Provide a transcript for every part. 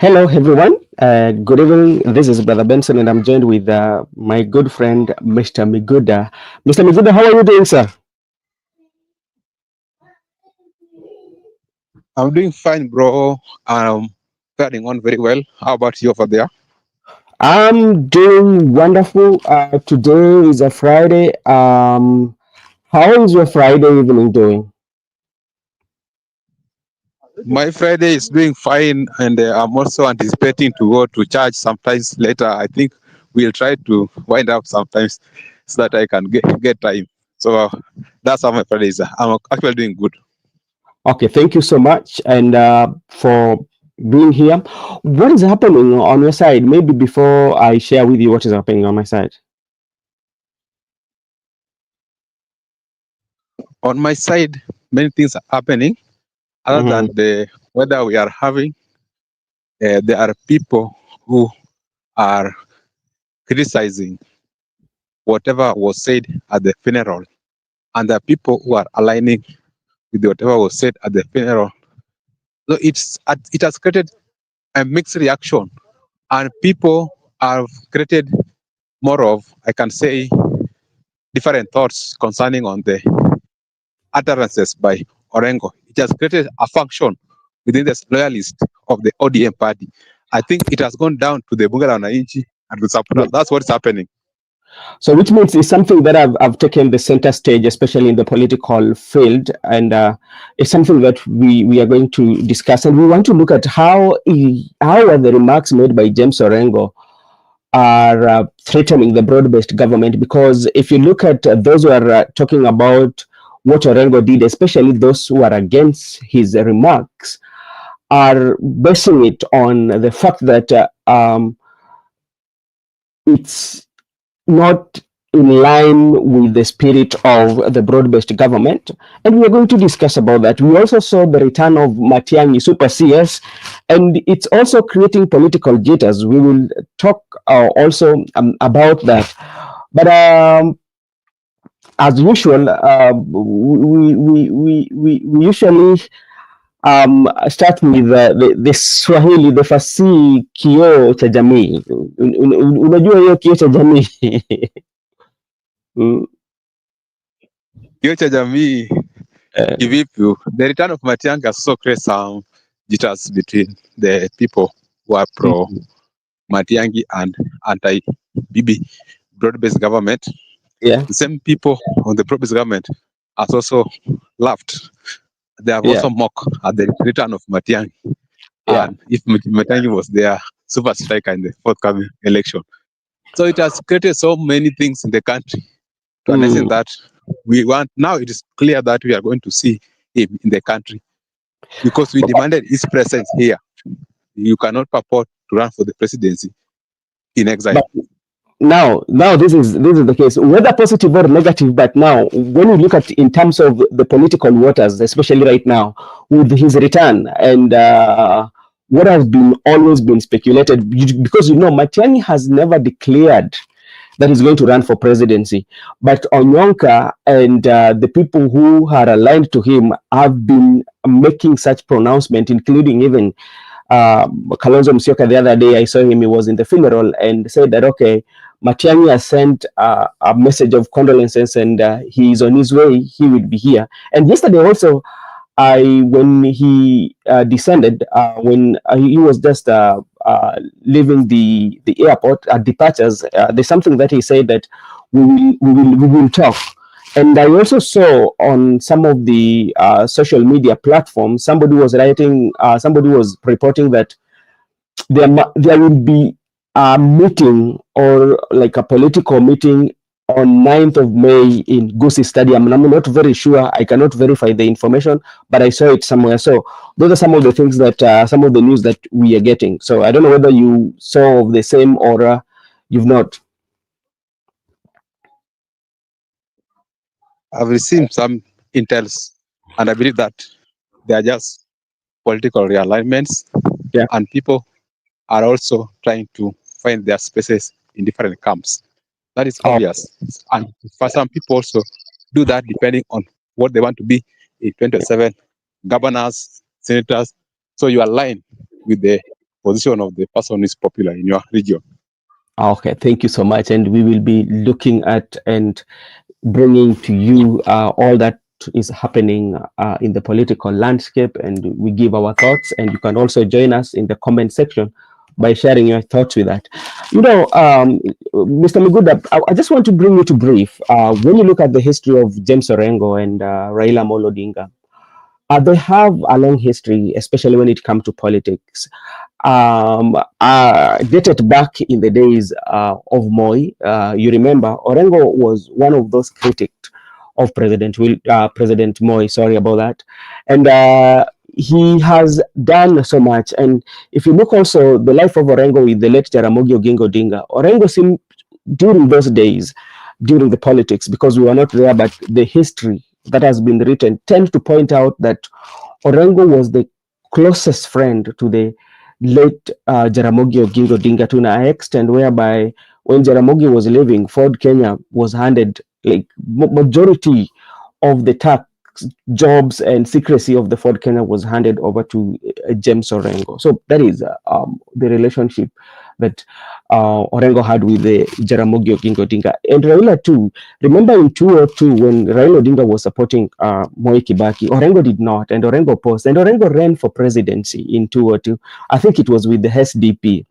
Hello, everyone. Good evening. This is Brother Benson, and I'm joined with my good friend, Mr. Miguda. Mr. Miguda, how are you doing, sir? I'm doing fine, bro. Faring on very well. How about you over there? I'm doing wonderful. Today is a Friday. How is your Friday evening doing? My Friday is doing fine, and I'm also anticipating to go to church sometimes later. I think we'll try to wind up sometimes so that I can get time. So that's how my Friday is. I'm actually doing good. Okay, thank you so much, and for being here. What is happening on your side? Maybe before I share with you what is happening on my side. On my side, many things are happening other Mm-hmm. than the weather we are having. There are people who are criticizing whatever was said at the funeral, and there are people who are aligning with whatever was said at the funeral. So it has created a mixed reaction, and people have created more of, I can say, different thoughts concerning on the utterances by Orengo. It has created a function within the loyalists of the ODM party. I think it has gone down to the Bunge la Wananchi and the supporters. That's what's happening. So, which means it's something that I've taken the center stage, especially in the political field, and it's something that we are going to discuss, and we want to look at how are the remarks made by James Orengo are threatening the broad-based government. Because if you look at those who are talking about what Orengo did, especially those who are against his remarks, are basing it on the fact that it's not in line with the spirit of the broad-based government, and we are going to discuss about that. We also saw the return of Matiang'i Super CS, and it's also creating political jitters. We will talk also about that. But as usual, we usually start with the Swahili, the fasihi kioo cha jamii. Unajua hiyo kioo cha jamii? Kioo cha jamii kivipi? The return of Matiang'i has also created some jitters between the people who are pro Matiang'i and anti-Bibi broad-based government. Yeah, The same people on the broad-based government has also laughed. They have yeah, also mocked at the return of Matiang'i. yeah. And if Matiang'i was their super striker in the forthcoming election. So it has created so many things in the country to an extent that we want, now it is clear that we are going to see him in the country because we demanded his presence here. You cannot purport to run for the presidency in exile. But now this is the case, whether positive or negative. But now, when we look at in terms of the political waters, especially right now with his return and what has been always been speculated, because Matiang'i has never declared that he's going to run for presidency, but Onyonka and the people who are aligned to him have been making such pronouncement, including even Kalonzo Musyoka. The other day I saw him, he was in the funeral and said that, okay, Matiang'i has sent a message of condolences and he is on his way, he will be here. And yesterday also, when he descended, when he was just leaving the airport at departures, there's something that he said that we will talk. And I also saw on some of the social media platforms, somebody was reporting that there will be a meeting, or like a political meeting, on 9th of May in Gusii Stadium. And I'm not very sure, I cannot verify the information, but I saw it somewhere. So those are some of the things that, some of the news that we are getting. So I don't know whether you saw the same or you've not. I've received some intels, and I believe that they are just political realignments, Yeah. and people are also trying to find their spaces in different camps. That is Oh, obvious. And for some people also do that depending on what they want to be in 27 governors, senators. So you align with the position of the person who is popular in your region. okay. Thank you so much. And we will be looking at and bringing to you all that is happening in the political landscape, and we give our thoughts, and you can also join us in the comment section by sharing your thoughts with that. Mr. Miguda, I just want to bring you to brief. When you look at the history of James Orengo and Raila Amolo Odinga, they have a long history, especially when it comes to politics. Dated back in the days of Moi, you remember, Orengo was one of those critics of President Moi. Sorry about that, and he has done so much. And if you look also the life of Orengo with the late Jaramogi Oginga Odinga, Orengo seemed during those days, during the politics, because we were not there, but the history that has been written tends to point out that Orengo was the closest friend to the late Jaramogi Oginga Odinga to an extent whereby when Jaramogi was leaving, Ford Kenya was handed like majority of the tax jobs and secrecy of the Ford Kenya was handed over to James Orengo. So that is the relationship that Orengo had with the Jaramogi Oginga Odinga. And Raila too, remember in 2002 when Raila Odinga was supporting Moi Kibaki, Orengo did not, and Orengo opposed. And Orengo ran for presidency in 2002. I think it was with the SDP,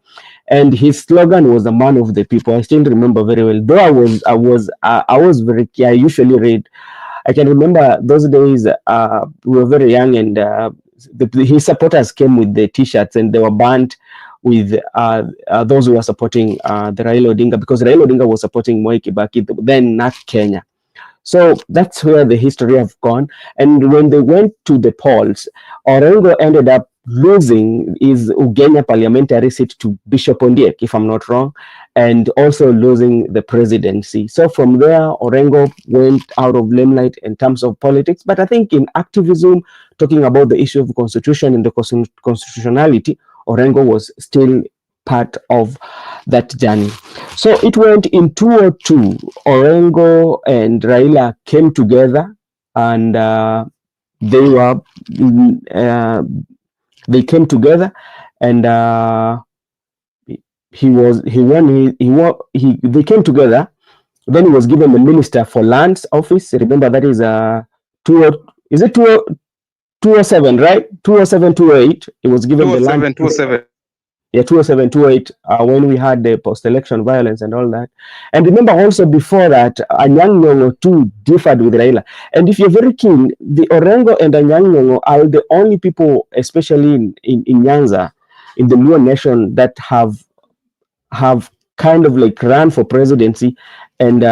and his slogan was "a man of the people." I still remember very well. Though I was very. I usually read. I can remember those days. We were very young, and his supporters came with the T-shirts, and they were burnt with those who were supporting the Raila Odinga, because Raila Odinga was supporting Moi Kibaki, then not Kenya. So that's where the history have gone. And when they went to the polls, Orengo ended up losing his Ugenya parliamentary seat to Bishop Ondiek, if I'm not wrong, and also losing the presidency. So from there, Orengo went out of limelight in terms of politics. But I think in activism, talking about the issue of the constitution and the constitutionality, Orengo was still part of that journey. So it went in 2002. Orengo and Raila came together, and they were uh, they came together, and they came together. Then he was given the Minister for Lands office. Remember that is two is it 207, right? 207, 208. He was given the land. 207, 207. Yeah, 207, 208, when we had the post-election violence and all that. And remember also before that, Anyang' Nyong'o too differed with Raila. And if you're very keen, the Orengo and Anyang' Nyong'o are the only people, especially in Nyanza, in the Luo nation, that have kind of like ran for presidency and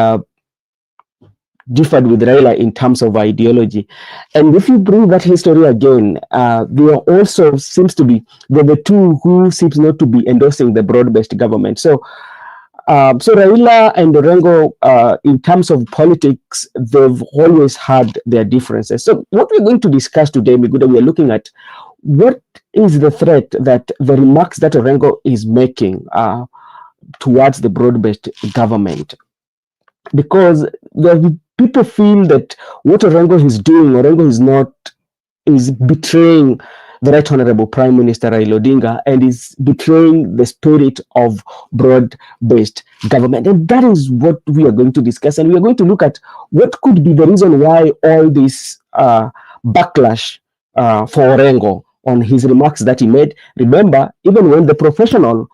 differed with Raila in terms of ideology. And if you bring that history again, there also seems to be the two who seems not to be endorsing the broad-based government. So Raila and Orengo, in terms of politics, they've always had their differences. So what we're going to discuss today, Miguda, we are looking at what is the threat that the remarks that Orengo is making towards the broad-based government, because the people feel that what Orengo is betraying the Right Honorable Prime Minister Raila Odinga and is betraying the spirit of broad-based government. And that is what we are going to discuss. And we are going to look at what could be the reason why all this backlash for Orengo on his remarks that he made. Remember, even when the professional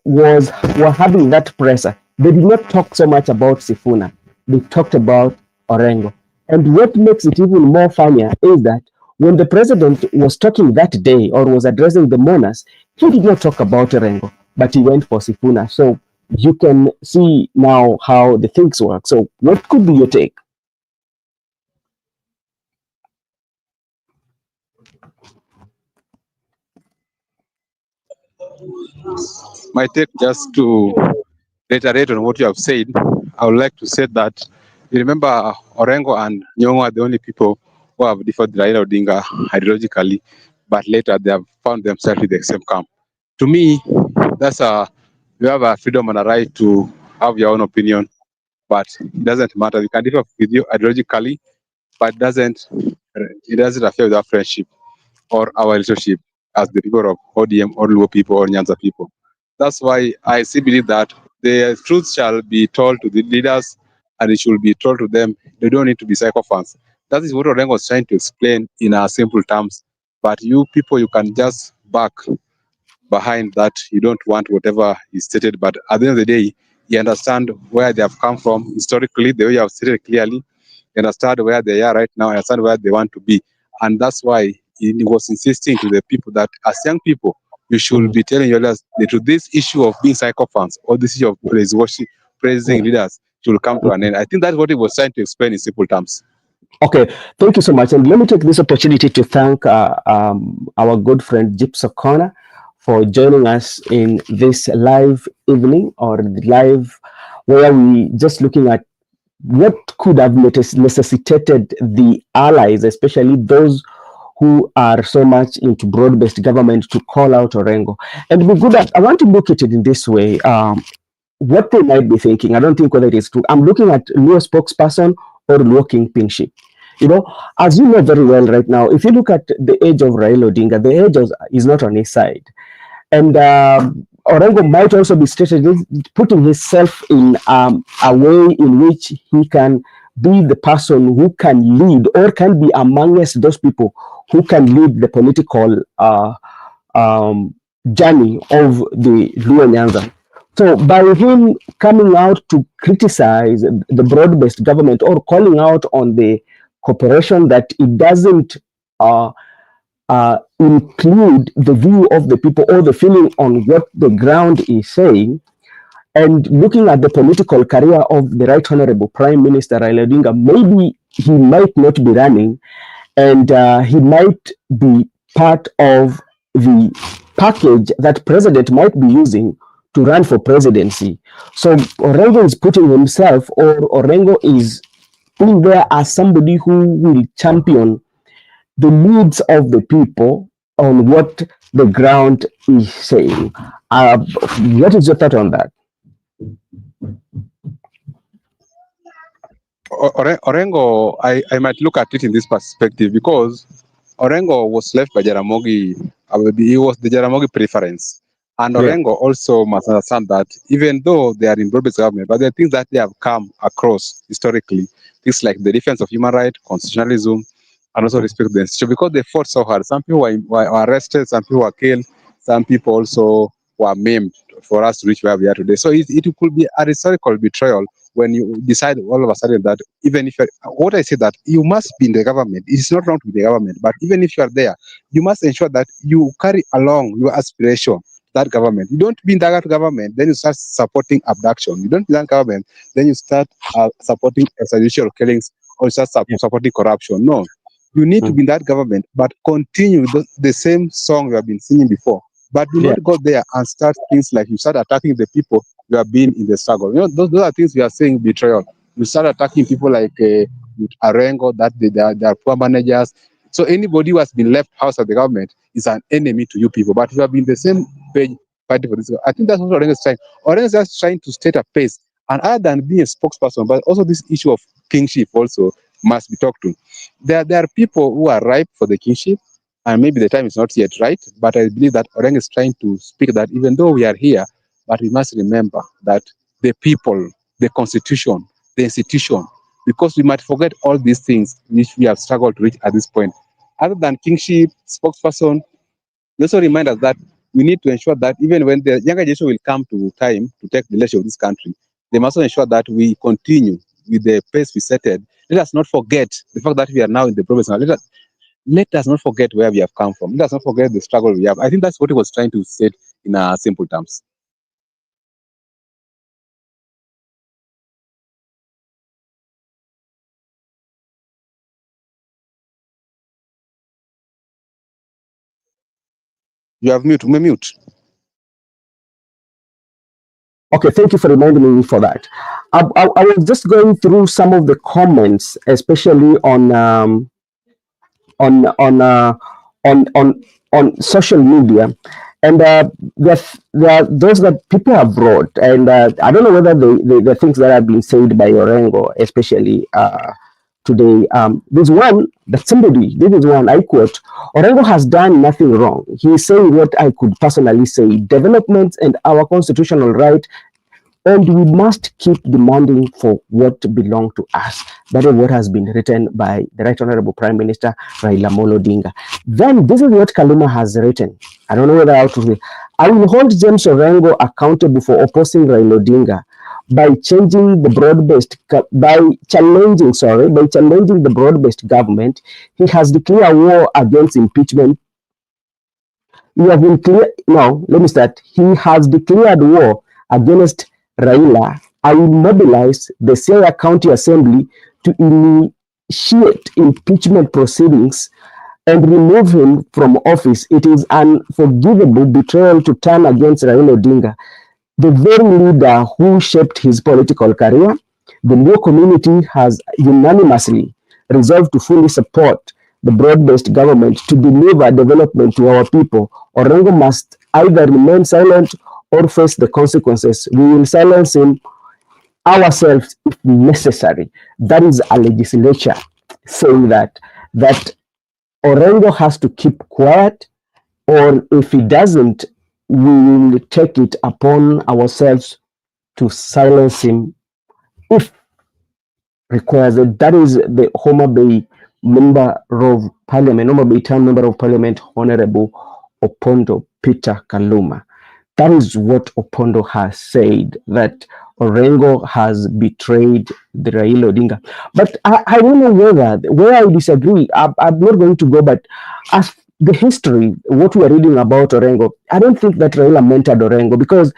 were having that pressure, they did not talk so much about Sifuna. They talked about Orengo. And what makes it even more funnier is that when the president was talking that day or was addressing the mourners, he did not talk about Orengo, but he went for Sifuna. So you can see now how the things work. So what could be your take? My take, just to reiterate on what you have said, I would like to say that You remember Orengo and Nyong'o are the only people who have differed Raila Odinga ideologically, but later they have found themselves in the same camp. To me, that's a you have a freedom and a right to have your own opinion, but it doesn't matter. We can differ with you ideologically, but it doesn't affect our friendship or our relationship as the people of ODM or Luo people or Nyanza people. That's why I still believe that the truth shall be told to the leaders and it should be told to them. They don't need to be psychophants. That is what Orengo was trying to explain in our simple terms. But you people, you can just back behind that. You don't want whatever is stated. But at the end of the day, you understand where they have come from historically, the way you have stated clearly. You understand where they are right now, understand where they want to be. And that's why he was insisting to the people that as young people, you should Mhm. be telling your leaders the truth. This issue of being psychophants or this issue of praising Yeah. leaders should come to an end. I think that's what he was trying to explain in simple terms. Okay, thank you so much. And let me take this opportunity to thank our good friend Gypsy Corner for joining us in this live evening or live where we just looking at what could have necessitated the allies, especially those who are so much into broad-based government, to call out Orengo. And we good at, I want to look at it in this way. What they might be thinking, I don't think whether it is true. I'm looking at Luo spokesperson or Luo kingpinship. You know, as you know very well right now, if you look at the age of Raila Odinga, the age is not on his side. And Orengo might also be putting himself in a way in which he can be the person who can lead or can be amongst those people who can lead the political um, journey of the Luo Nyanza. So by him coming out to criticize the broad-based government or calling out on the corporation that it doesn't include the view of the people or the feeling on what the ground is saying, and looking at the political career of the Right Honorable Prime Minister Raila Odinga, maybe he might not be running and he might be part of the package that president might be using to run for presidency. So Orengo is putting himself, or Orengo is being there as somebody who will champion the needs of the people on what the ground is saying. What is your thought on that? Orengo, I might look at it in this perspective because Orengo was left by Jaramogi. He was the Jaramogi preference. And Yeah. Orengo also must understand that even though they are in broad-based government, but there are things that they have come across historically, things like the defense of human rights, constitutionalism, and also respect the institution, because they fought so hard. Some people were arrested, some people were killed, some people also were maimed for us to reach where we are today. So it could be a historical betrayal when you decide all of a sudden that even if what I say that you must be in the government, it's not wrong to be in the government, but even if you are there, you must ensure that you carry along your aspiration that government. You don't be in that government, then you start supporting abduction. You don't be in that government, then you start supporting extrajudicial killings or you start Yeah. supporting corruption. No, you need to Mm. be in that government, but continue the same song you have been singing before. But do Yeah. not go there and start things like you start attacking the people you have been in the struggle. You know, those are things we are saying betrayal. You start attacking people like with Arengo, that they are poor managers. So anybody who has been left house of the government is an enemy to you people. But you have been the same page fighting for this. I think that's what Orengo is trying. Orengo is just trying to state a pace. And other than being a spokesperson, but also this issue of kingship also must be talked to. There are people who are ripe for the kingship, and maybe the time is not yet right. But I believe that Orengo is trying to speak that even though we are here, but we must remember that the people, the constitution, the institution, because we might forget all these things which we have struggled to reach at this point. Other than kingship, spokesperson, we also remind us that we need to ensure that even when the younger generation will come to time to take the leadership of this country, they must also ensure that we continue with the pace we set. Let us not forget the fact that we are now in the progress. Let us not forget where we have come from. Let us not forget the struggle we have. I think that's what he was trying to say in simple terms. You have mute. Okay, thank you for reminding me for that. I was just going through some of the comments, especially on on uh, on on on social media, and there are those that people have wrote, and I don't know whether the things that have been said by Orengo, especially today. There's one that somebody, this is one I quote: Orengo has done nothing wrong. He is saying what I could personally say: development and our constitutional right, and we must keep demanding for what belongs to us. That is what has been written by the Right Honorable Prime Minister Raila Odinga. Then this is what Kaluma has written. I don't know whether how to read. I will hold James Orengo accountable for opposing Raila Odinga by changing the broad-based by challenging the broad-based government. He has declared war against impeachment. He has been clear. No, let me start. He has declared war against Raila. I will mobilize the Sierra County Assembly to initiate impeachment proceedings and remove him from office. It is unforgivable betrayal to turn against Raila Odinga, the very leader who shaped his political career. The Luo community has unanimously resolved to fully support the broad-based government to deliver development to our people. Orengo must either remain silent or face the consequences. We will silence him ourselves if necessary. That is a legislature saying that Orengo has to keep quiet, or if he doesn't, we will take it upon ourselves to silence him if requires it. That is the Homer Bay Member of Parliament, Homer Bay Town Member of Parliament, Honorable Opondo Peter Kaluma. That is what Opondo has said, that Orengo has betrayed the Raila Odinga. But I don't know where I disagree. I'm not going to go, but as the history, what we are reading about Orengo, I don't think that Raila mentored Orengo, because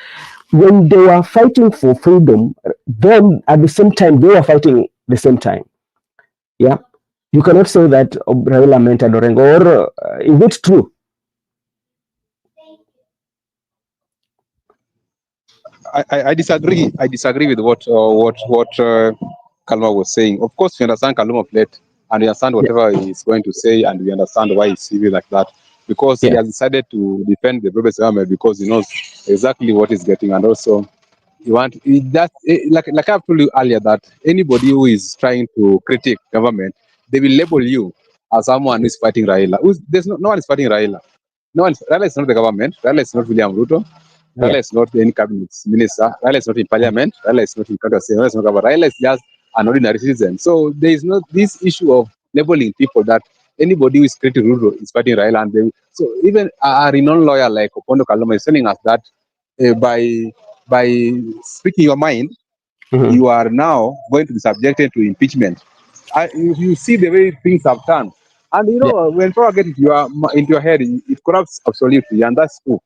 when they were fighting for freedom, then at the same time, they were fighting the same time. Yeah. You cannot say that Raila mentored Orengo, or is it true? I disagree. I disagree with what Kalma was saying. Of course, we understand Kaluma played, and we understand Yeah. whatever he's going to say, and we understand why he's feeling like that, because he Yeah. has decided to defend the Braodbased government because he knows exactly what he's getting, and also like I've told you earlier, that anybody who is trying to critique government, they will label you as someone who is fighting Raila. There's no one is fighting Raila. No one. Raila is not the government. Raila is not William Ruto. Yeah. Raila is not any cabinet minister. Raila is not in parliament. Raila is not in Congress. Raila is not government. Raila is just an ordinary citizen. So there is not this issue of labeling people that anybody who is critical Ruto is fighting Raila. And so even a renowned lawyer like Opondo Kaluma is telling us that by speaking your mind, Mhm. you are now going to be subjected to impeachment. You see the way things have turned, and Yeah. when power gets into your head, it corrupts absolutely, and that's true.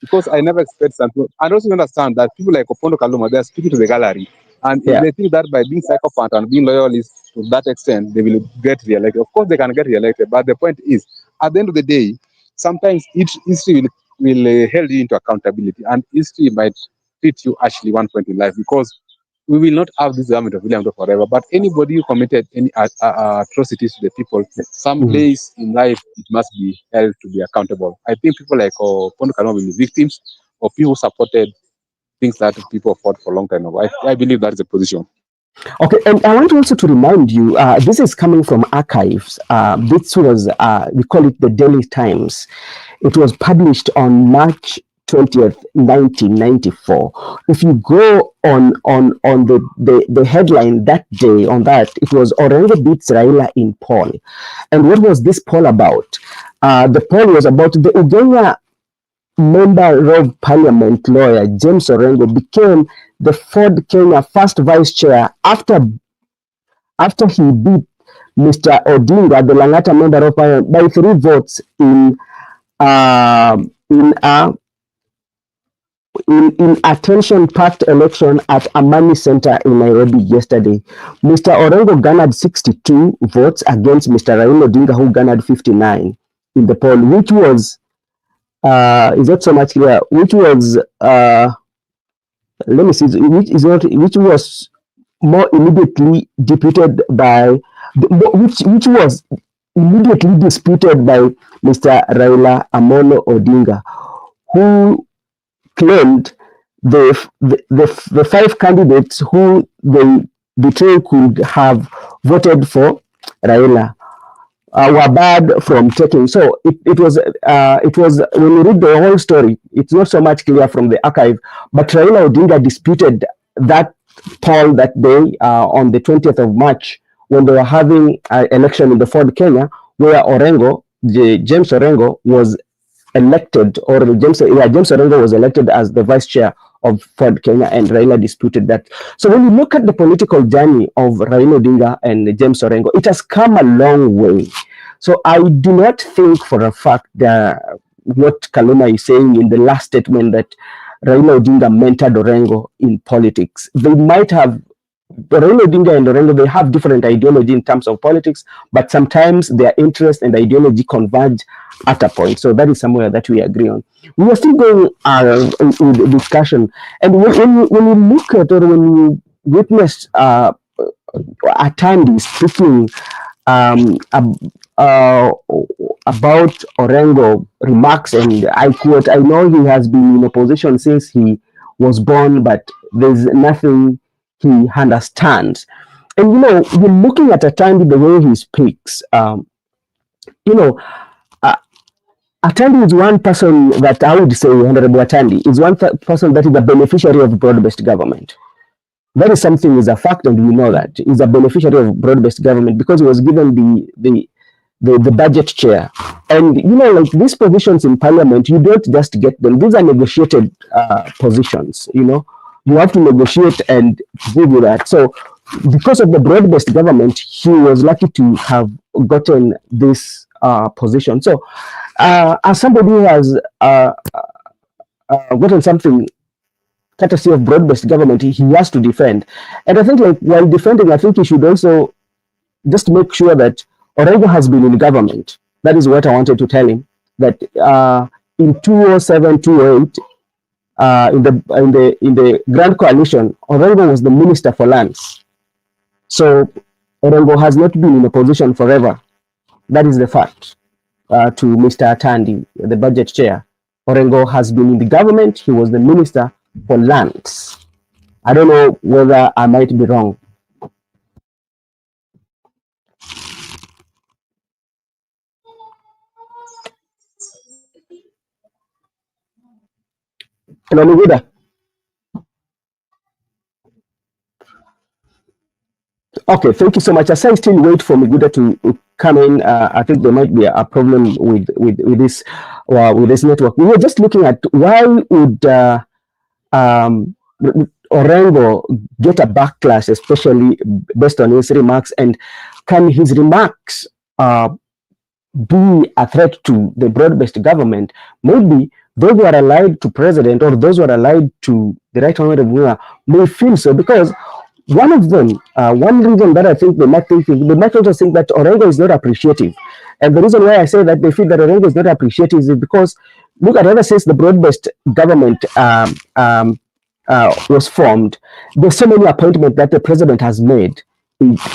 Because I never expect something, and also understand that people like Opondo Kaluma, they are speaking to the gallery, and Yeah. they think that by being psychopath and being loyalist to that extent, they will get re-elected. Of course, they can get re-elected, but the point is, at the end of the day, sometimes each history will hold you into accountability, and history might treat you actually one point in life, because we will not have this government of William Ruto forever. But anybody who committed any atrocities to the people, some Mhm. place in life it must be held to be accountable. I think people like Pondo cannot be victims of people who supported things that people fought for a long time ago. I believe that is the position. Okay, and I want also to remind you, this is coming from archives. This was, we call it the Daily Times. It was published on March 20th, 1994. If you go on the headline that day, on that, it was Orengo beats Raila in poll. And what was this poll about? The poll was about the Ugenya Member of Parliament lawyer James Orengo became the Ford Kenya first vice chair after he beat Mr. Odinga, the Langata Member of Parliament, by 3 votes uh, in a in attention-packed election at Amani Center in Nairobi yesterday. Mr. Orengo garnered 62 votes against Mr. Raila Odinga, who garnered 59 in the poll, which was is that so much clear? Which was let me see, which was more immediately deputed by, which was immediately disputed by Mr. Raila Amolo Odinga, who claimed the five candidates who they betray could have voted for Raila were barred from taking. So it was when you read the whole story, it's not so much clear from the archive, but Raila Odinga disputed that poll that day on the 20th of March when they were having an election in the Ford Kenya, where James Orengo was elected, or James Orengo was elected as the vice chair of Ford Kenya, and Raila disputed that. So when you look at the political journey of Raila Odinga and James Orengo, it has come a long way. So I do not think for a fact that what Kaluma is saying in the last statement that Raila Odinga mentored Orengo in politics. They might have, Raila Odinga and Orengo, they have different ideology in terms of politics, but sometimes their interest and ideology converge at a point. So that is somewhere that we agree on. We are still going in the discussion. And when you look at, or when you witness Atandi speaking about Orengo remarks, and I quote, I know he has been in opposition since he was born, but there's nothing he understands. And you're looking at Atandi, the way he speaks, you know, uh, Atandi is one person that I would say, Honorable Atandi, is one person that is a beneficiary of broad-based government. That is something, is a fact, and we know that. He's a beneficiary of broad-based government because he was given the budget chair. And, like these positions in parliament, you don't just get them. These are negotiated positions, You have to negotiate and give you that. So because of the broad-based government, he was lucky to have gotten this position. So as somebody who has gotten something courtesy of broad-based government, he has to defend. And I think, like, while defending, I think he should also just make sure that Orengo has been in government. That is what I wanted to tell him. That in 2007, 2008, in the Grand Coalition, Orengo was the Minister for Lands. So Orengo has not been in a position forever. That is the fact. To Mr. Atandi, the budget chair, Orengo has been in the government. He was the Minister for Lands. I don't know whether I might be wrong. Hello, Miguda. Okay, thank you so much. As I still wait for Miguda to come in, I think there might be a problem with this network. We were just looking at why would Orengo get a backlash, especially based on his remarks, and can his remarks be a threat to the broad-based government? Maybe those who are allied to president, or those who are allied to the right honorable may feel so, because one of them, one reason that I think they might also think that Orengo is not appreciative. And the reason why I say that they feel that Orengo is not appreciative is because, look at, ever since the broad-based government was formed, there's so many appointments that the president has made,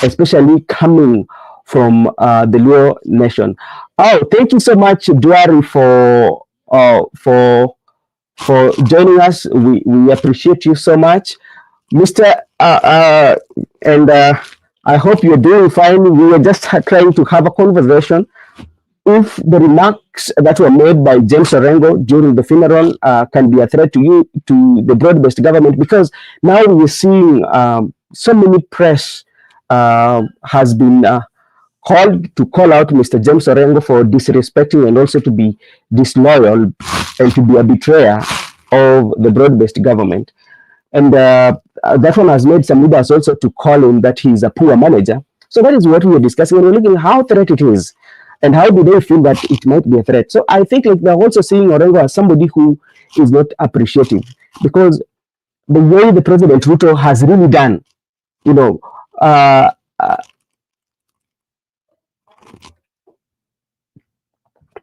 especially coming from the Luo nation. Oh, thank you so much, Duari, for joining us. We appreciate you so much, Mr. And I hope you're doing fine. We were just trying to have a conversation. If the remarks that were made by James Orengo during the funeral can be a threat to you, to the broad-based government, because now we're seeing so many press has been called to call out Mr. James Orengo for disrespecting and also to be disloyal and to be a betrayer of the broad-based government. And that one has made some leaders also to call him that he's a poor manager. So that is what we were discussing. We're looking how threat it is, and how do they feel that it might be a threat. So I think, like, they're also seeing Orengo as somebody who is not appreciative, because the way the President Ruto has really done,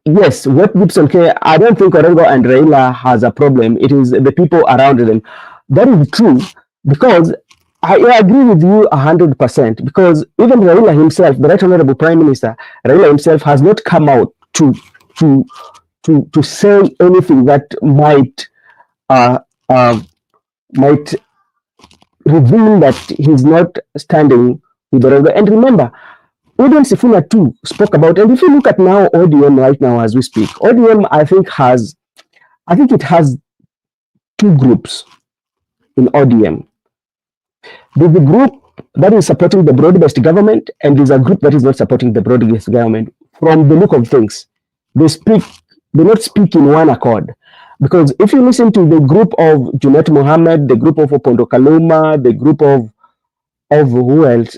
yes, what Gibson K, I don't think Orengo and Raila has a problem. It is the people around them. That is true, because I agree with you 100%, because even Raila himself, the Right Honorable Prime Minister, Raila himself has not come out to to say anything that uh, uh, might reveal that he's not standing with the Raila. And remember, Odin Sifuna too spoke about, and if you look at now ODM right now as we speak, ODM I think it has two groups in ODM. There's a group that is supporting the broad-based government, and there's a group that is not supporting the broad-based government. From the look of things, they not speak in one accord. Because if you listen to the group of Junet Mohammed, the group of Opondo Kaluma, the group of who else?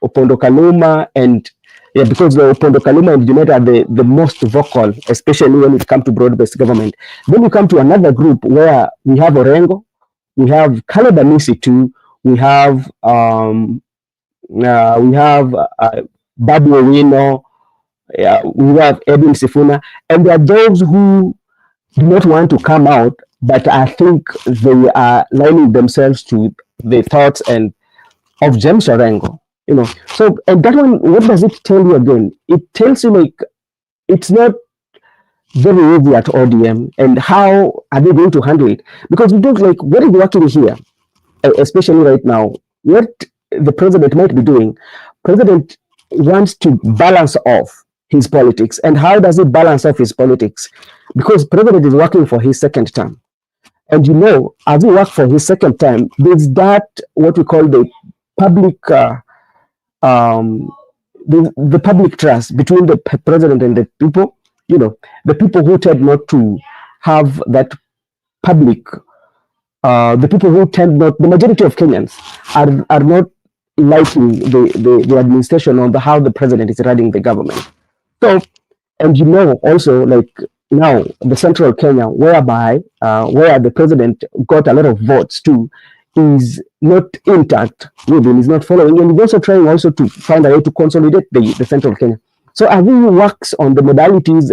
Opondo Kaluma, and yeah, because the Opondo Kaluma and Junet are the most vocal, especially when it comes to broad-based government. Then you come to another group where we have Orengo, we have Caleb Amisi too, we have Babu Owino, we have Edwin Sifuna, and there are those who do not want to come out, but I think they are lining themselves to the thoughts and of James Orengo. So and that one, what does it tell you again? It tells you like it's not very easy at ODM, and how are they going to handle it? Because we don't like what is working here, especially right now. What the president might be doing, president wants to balance off his politics. And how does he balance off his politics? Because president is working for his second term. And as he works for his second term, there's that what we call the public the public trust between the president and the people. The people who tend not to have that public, the people who tend not, the majority of Kenyans are not liking the administration on how the president is running the government. So, and also like now the central Kenya, whereby where the president got a lot of votes too, is not intact with him, is not following, and he's also trying also to find a way to consolidate the central Kenya. So as he works on the modalities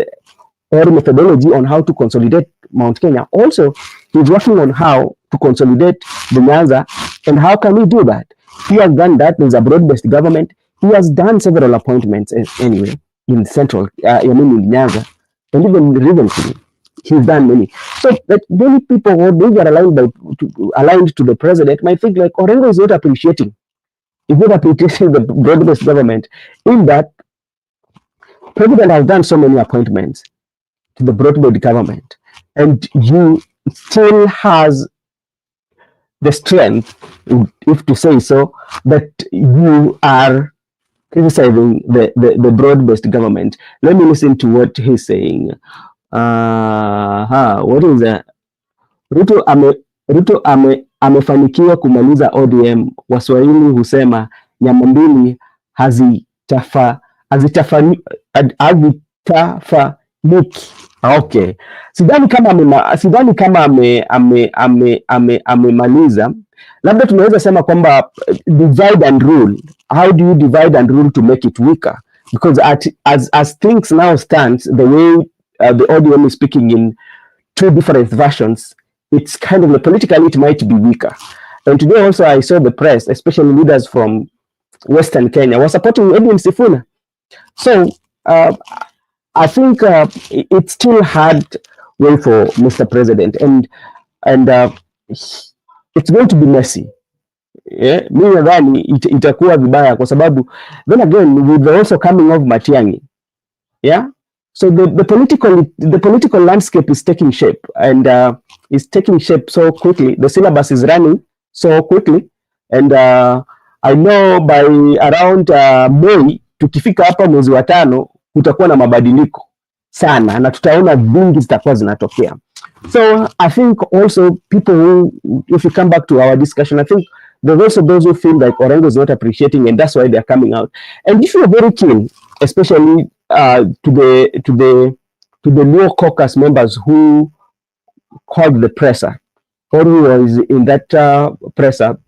or methodology on how to consolidate Mount Kenya, also he's working on how to consolidate the Nyanza. And how can he do that? He has done that. There's a broad-based government. He has done several appointments anyway in central, in Nyanza, and even recently he's done many. So that many people who are aligned to the president might think like Orengo is not appreciating the broad-based government, in that president has done so many appointments to the broad-based government, and you still has the strength, if to say so, that you are criticizing the broad-based government. Let me listen to what he's saying. What is that? Ruto amefanikiwa kumaliza ODM. Waswahili husema nyama mbili hazitafanuki. Okay, sidhani kama amemaliza. Labda tunaweza sema kwamba divide and rule. How do you divide and rule to make it weaker? Because as things now stand, the way the ODM is speaking in two different versions, it's kind of politically it might be weaker. And today also I saw the press, especially leaders from Western Kenya, were supporting Edwin Sifuna. So I think it's still hard way for Mr. President, and it's going to be messy. Yeah, mimi nadhani itakuwa vibaya kwa sababu then again with the also coming of Matiang'i. Yeah, so the political landscape is taking shape, and is taking shape so quickly. The syllabus is running so quickly, and I know by around May, tukifika hapa mwezi wa 5 kutakuwa na mabadiliko sana na tutaona vingi zitakuwa zinatokea. So I think also people who, if you come back to our discussion, I think there's also those who feel like Orengo is not appreciating, and that's why they're coming out. And if you're very keen, especially to the Luo caucus members who called the presser, or who was in that presser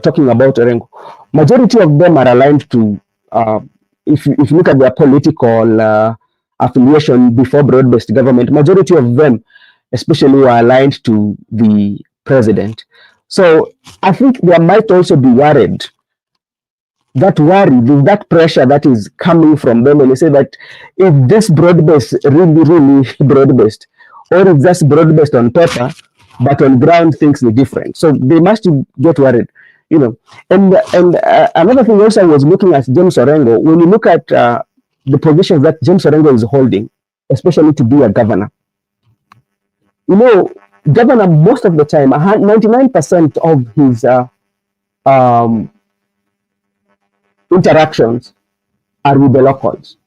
talking about Orengo, majority of them are aligned to, if you look at their political affiliation before broad-based government, majority of them especially were aligned to the president. So I think they might also be worried, that worry, that pressure that is coming from them, and they say that if this broad-based really broad-based, or if that's broad-based on paper, but on ground things are different. So they must get worried, you know. And another thing also, I was looking at James Orengo. When you look at the positions that James Orengo is holding, especially to be a governor, you know, governor most of the time, 99% of his um, interactions are with the locals,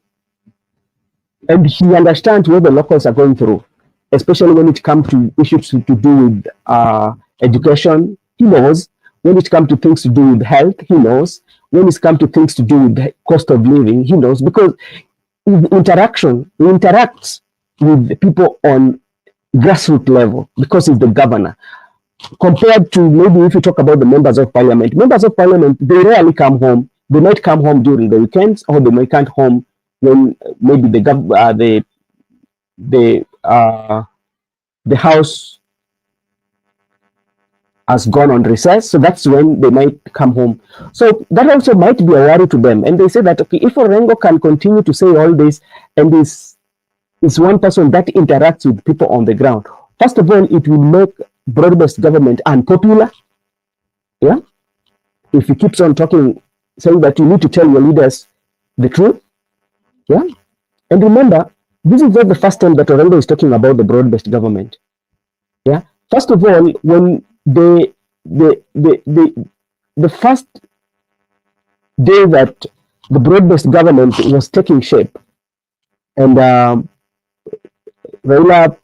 and he understands what the locals are going through, especially when it comes to issues to do with education. He knows when it comes to things to do with health. He knows when it comes to things to do with cost of living. He knows because he interacts with people on grassroots level because he's the governor. Compared to maybe if you talk about the members of parliament, they rarely come home. They might come home during the weekends, or they might come home when maybe the house has gone on recess. So that's when they might come home. So that also might be a worry to them. And they say that, okay, if Orengo can continue to say all this, and is one person that interacts with people on the ground, first of all, it will make broad-based government unpopular. Yeah, if he keeps on talking, saying that you need to tell your leaders the truth. Yeah, and remember, this is not the first time that Orengo is talking about the broad-based government. Yeah, first of all, when the first day that the broad-based government was taking shape, and Raila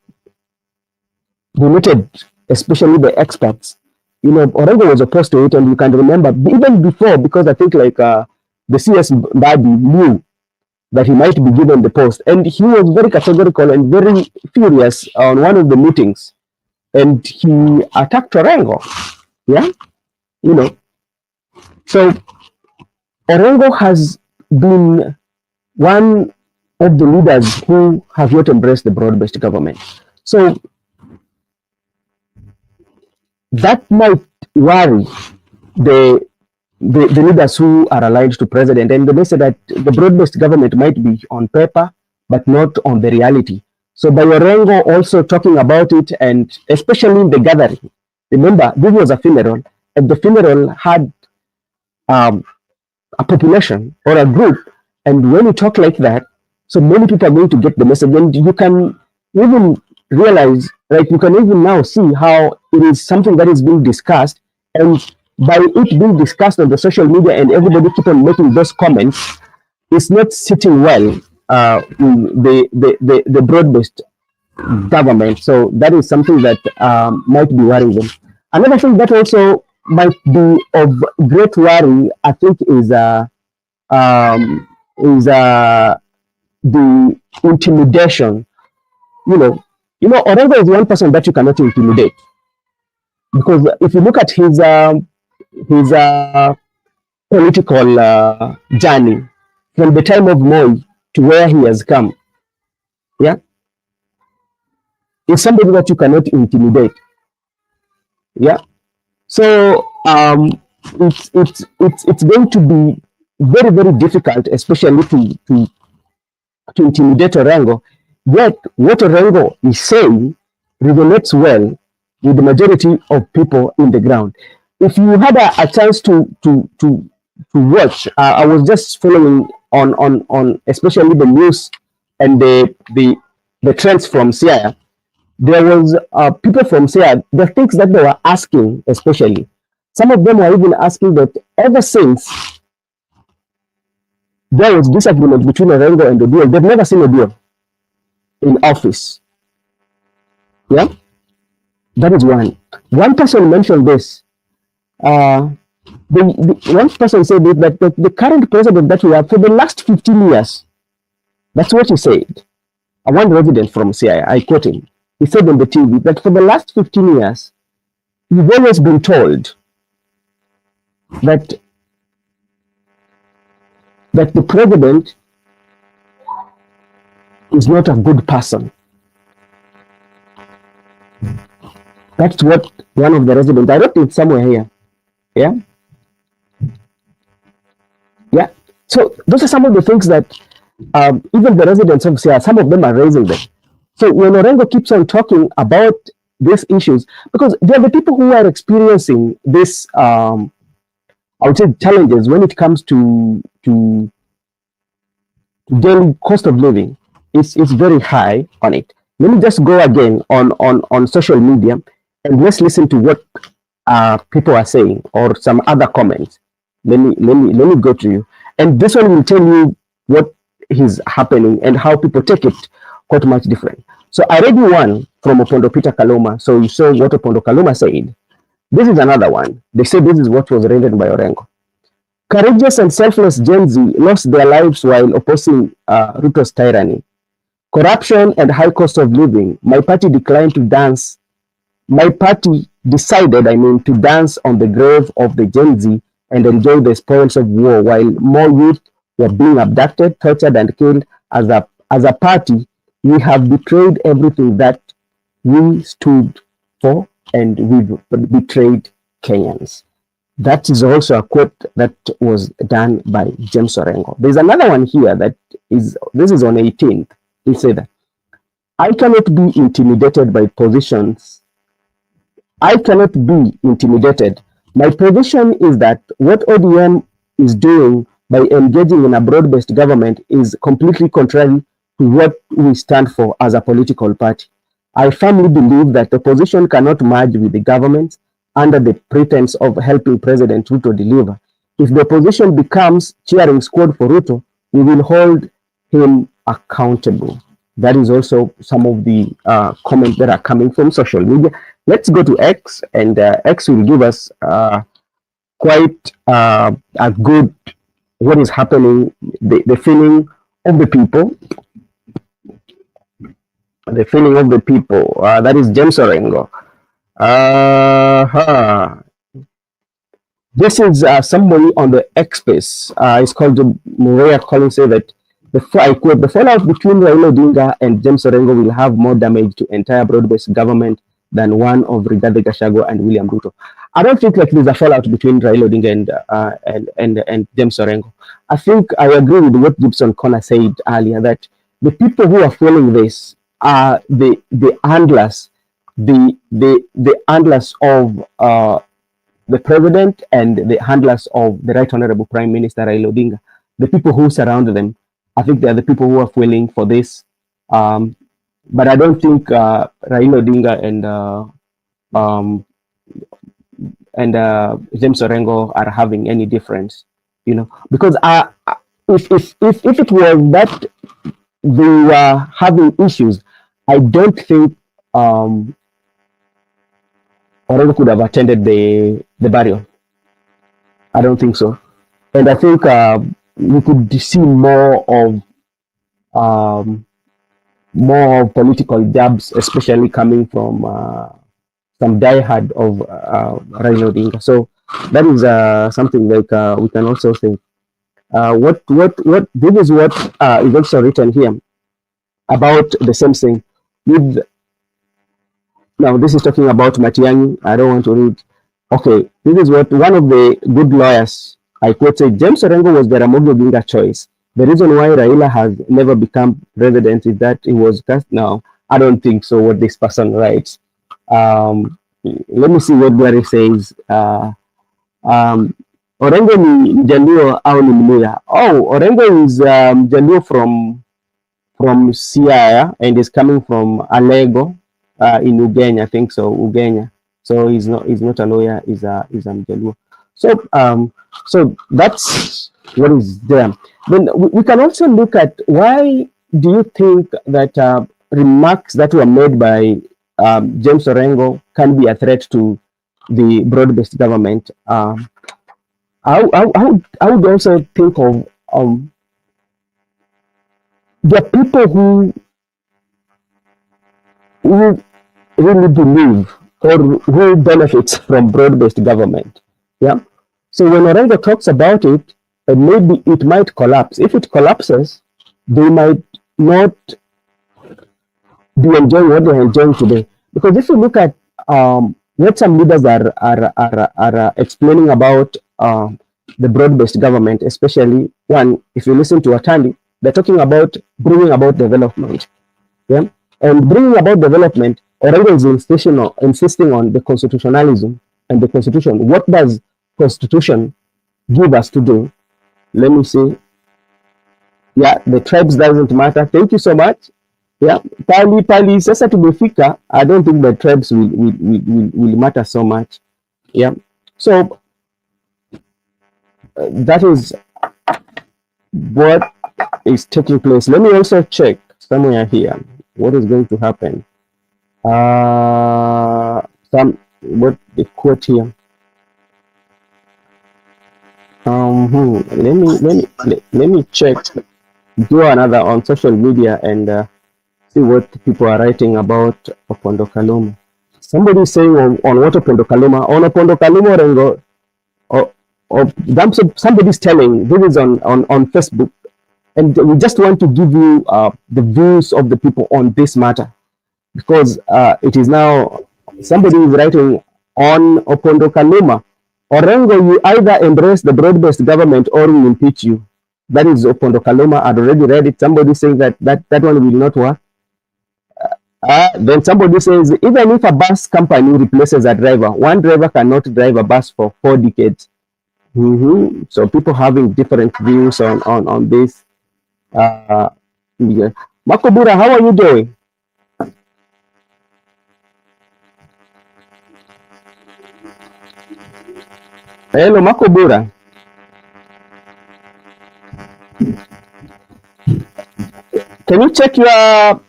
donated, especially the experts, you know, Orengo was opposed to it, and you can remember even before, because I think like the CS Mbadi knew that he might be given the post, and he was very categorical and very furious on one of the meetings, and he attacked Orengo. Yeah, you know, so Orengo has been one of the leaders who have not embraced the broad-based government. So that might worry the leaders who are aligned to president, and they say that the broad-based government might be on paper but not on the reality. So by Orengo also talking about it, and especially in the gathering, remember this was a funeral, and the funeral had a population or a group, and when you talk like that, so many people are going to get the message, and you can even realize, right? You can even now see how it is something that is being discussed, and by it being discussed on the social media and everybody keep on making those comments, it's not sitting well in the broad-based government. So that is something that might be worrying them. Another thing that also might be of great worry, I think, is the intimidation. Orengo is one person that you cannot intimidate, because if you look at his political journey from the time of Moi to where he has come, yeah, is somebody that you cannot intimidate. Yeah, so it's going to be very, very difficult, especially to intimidate Orengo. Yet what Orengo is saying resonates well with the majority of people in the ground. If you had a chance to watch, I was just following on especially the news and the trends from Siaya. There was people from Siaya, the things that they were asking, especially some of them were even asking that ever since there was disagreement between Orengo and Oduol, they've never seen Oduol in office. Yeah, that is one. One person mentioned this. One person said that the current president that we have for the last 15 years, that's what he said. One resident from CIA, I quote him. He said on the TV that for the last 15 years, we've always been told that the president is not a good person. That's what one of the residents, I wrote it somewhere here. Yeah. Yeah. So those are some of the things that even the residents of Sia, some of them are raising them. So when Orengo keeps on talking about these issues, because they are the people who are experiencing this, I would say, challenges when it comes to daily cost of living. It's very high on it. Let me just go again on social media and let's listen to what people are saying or some other comments. Let me go to you, and this one will tell you what is happening and how people take it quite much different. So I read you one from Opondo Peter Kaloma. So you saw what Opondo Kaloma said. This is another one. They say this is what was written by Orengo. Courageous and selfless Gen Z lost their lives while opposing Ruto's tyranny. Corruption and high cost of living. My party declined to dance. My party decided, to dance on the grave of the Gen Z and enjoy the spoils of war while more youth were being abducted, tortured, and killed. As a party, we have betrayed everything that we stood for, and we've betrayed Kenyans. That is also a quote that was done by James Orengo. There's another one here this is on 18th. He said, I cannot be intimidated by positions. I cannot be intimidated. My position is that what ODM is doing by engaging in a broad-based government is completely contrary to what we stand for as a political party. I firmly believe that the opposition cannot merge with the government under the pretense of helping President Ruto deliver. If the opposition becomes cheering squad for Ruto, we will hold him accountable. That is also some of the comments that are coming from social media. Let's go to X, and X will give us quite a good what is happening, the feeling of the people. The feeling of the people. That is James Orengo. This is somebody on the X space. It's called Maria Collins, say that I quote, the fallout between Raila Odinga and James Orengo will have more damage to entire broad-based government than one of Rigathi Gachagua and William Ruto. I don't think like there's a fallout between Raila Odinga and James Orengo. I think I agree with what Gibson Connor said earlier, that the people who are following this are the handlers, the handlers of the president and the handlers of the Right Honorable Prime Minister Raila Odinga. The people who surround them, I think they are the people who are feeling for this. But I don't think Raila Odinga and James Orengo are having any difference, because if it was that they were having issues, I don't think Orengo could have attended the burial. I don't think so. And I think we could see more political jabs, especially coming from some diehard of Raila Odinga. So that is something like we can also think. What this is what is also written here about the same thing. Now this is talking about Matiang'i. I don't want to read. Okay, this is what one of the good lawyers, I quote, said, James Orengo was the Ramogi Odinga choice. The reason why Raila has never become president is that he was cast. Now, I don't think so, what this person writes. Let me see what Gary says. Orengo ni Jaluo au ni Mluya? Oh, Orengo is Jaluo from Siaya and is coming from Alego in Ugenya, I think so, Ugenya. So he's not a lawyer, he's a Jaluo. So that's what is there. Then we can also look at why do you think that remarks that were made by James Orengo can be a threat to the broad-based government? I would also think of the people who really believe or who benefits from broad-based government. Yeah. So when Orengo talks about it, maybe it might collapse. If it collapses, they might not be enjoying what they're enjoying today. Because if you look at what some leaders are explaining about the broad-based government, especially one, if you listen to Atandi, they're talking about bringing about development. Yeah, and bringing about development, Orengo is insisting on the constitutionalism and the constitution. What does constitution give us to do? Let me see. Yeah, the tribes doesn't matter. Thank you so much. Yeah, pali sasa tumefika. I don't think the tribes will matter so much. Yeah, so that is what is taking place. Let me also check somewhere here what is going to happen. What the quote here. Let me check. Do another on social media and see what people are writing about Opondo Kaluma. Somebody is saying on what Opondo Kaluma, on Opondo Kaluma Orengo, or somebody's telling, this is on Facebook, and we just want to give you the views of the people on this matter, because it is now, somebody is writing on Opondo Kaluma, Orengo, you either embrace the broad-based government or we impeach you. That is Opondo Kaluma. I'd already read it. Somebody saying that one will not work. Then somebody says, even if a bus company replaces a driver, one driver cannot drive a bus for 4 decades. So people having different views on this. Yeah. Makobura, how are you doing? Hello, Makobura. Can you check your...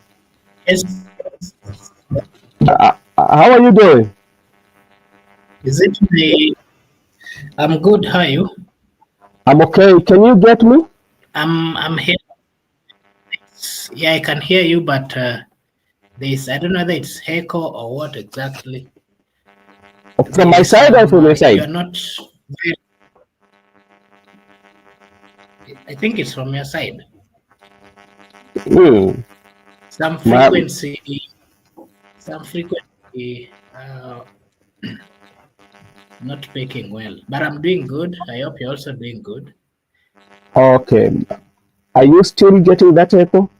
Yes. How are you doing? Is it me? I'm good. How are you? I'm okay. Can you get me? I'm here. Yeah, I can hear you, but there's, I don't know whether it's echo or what exactly. From my side or from your side? You're not very... I think it's from your side. Some frequency not picking well, but I'm doing good. I hope you're also doing good. Okay. Are you still getting that echo?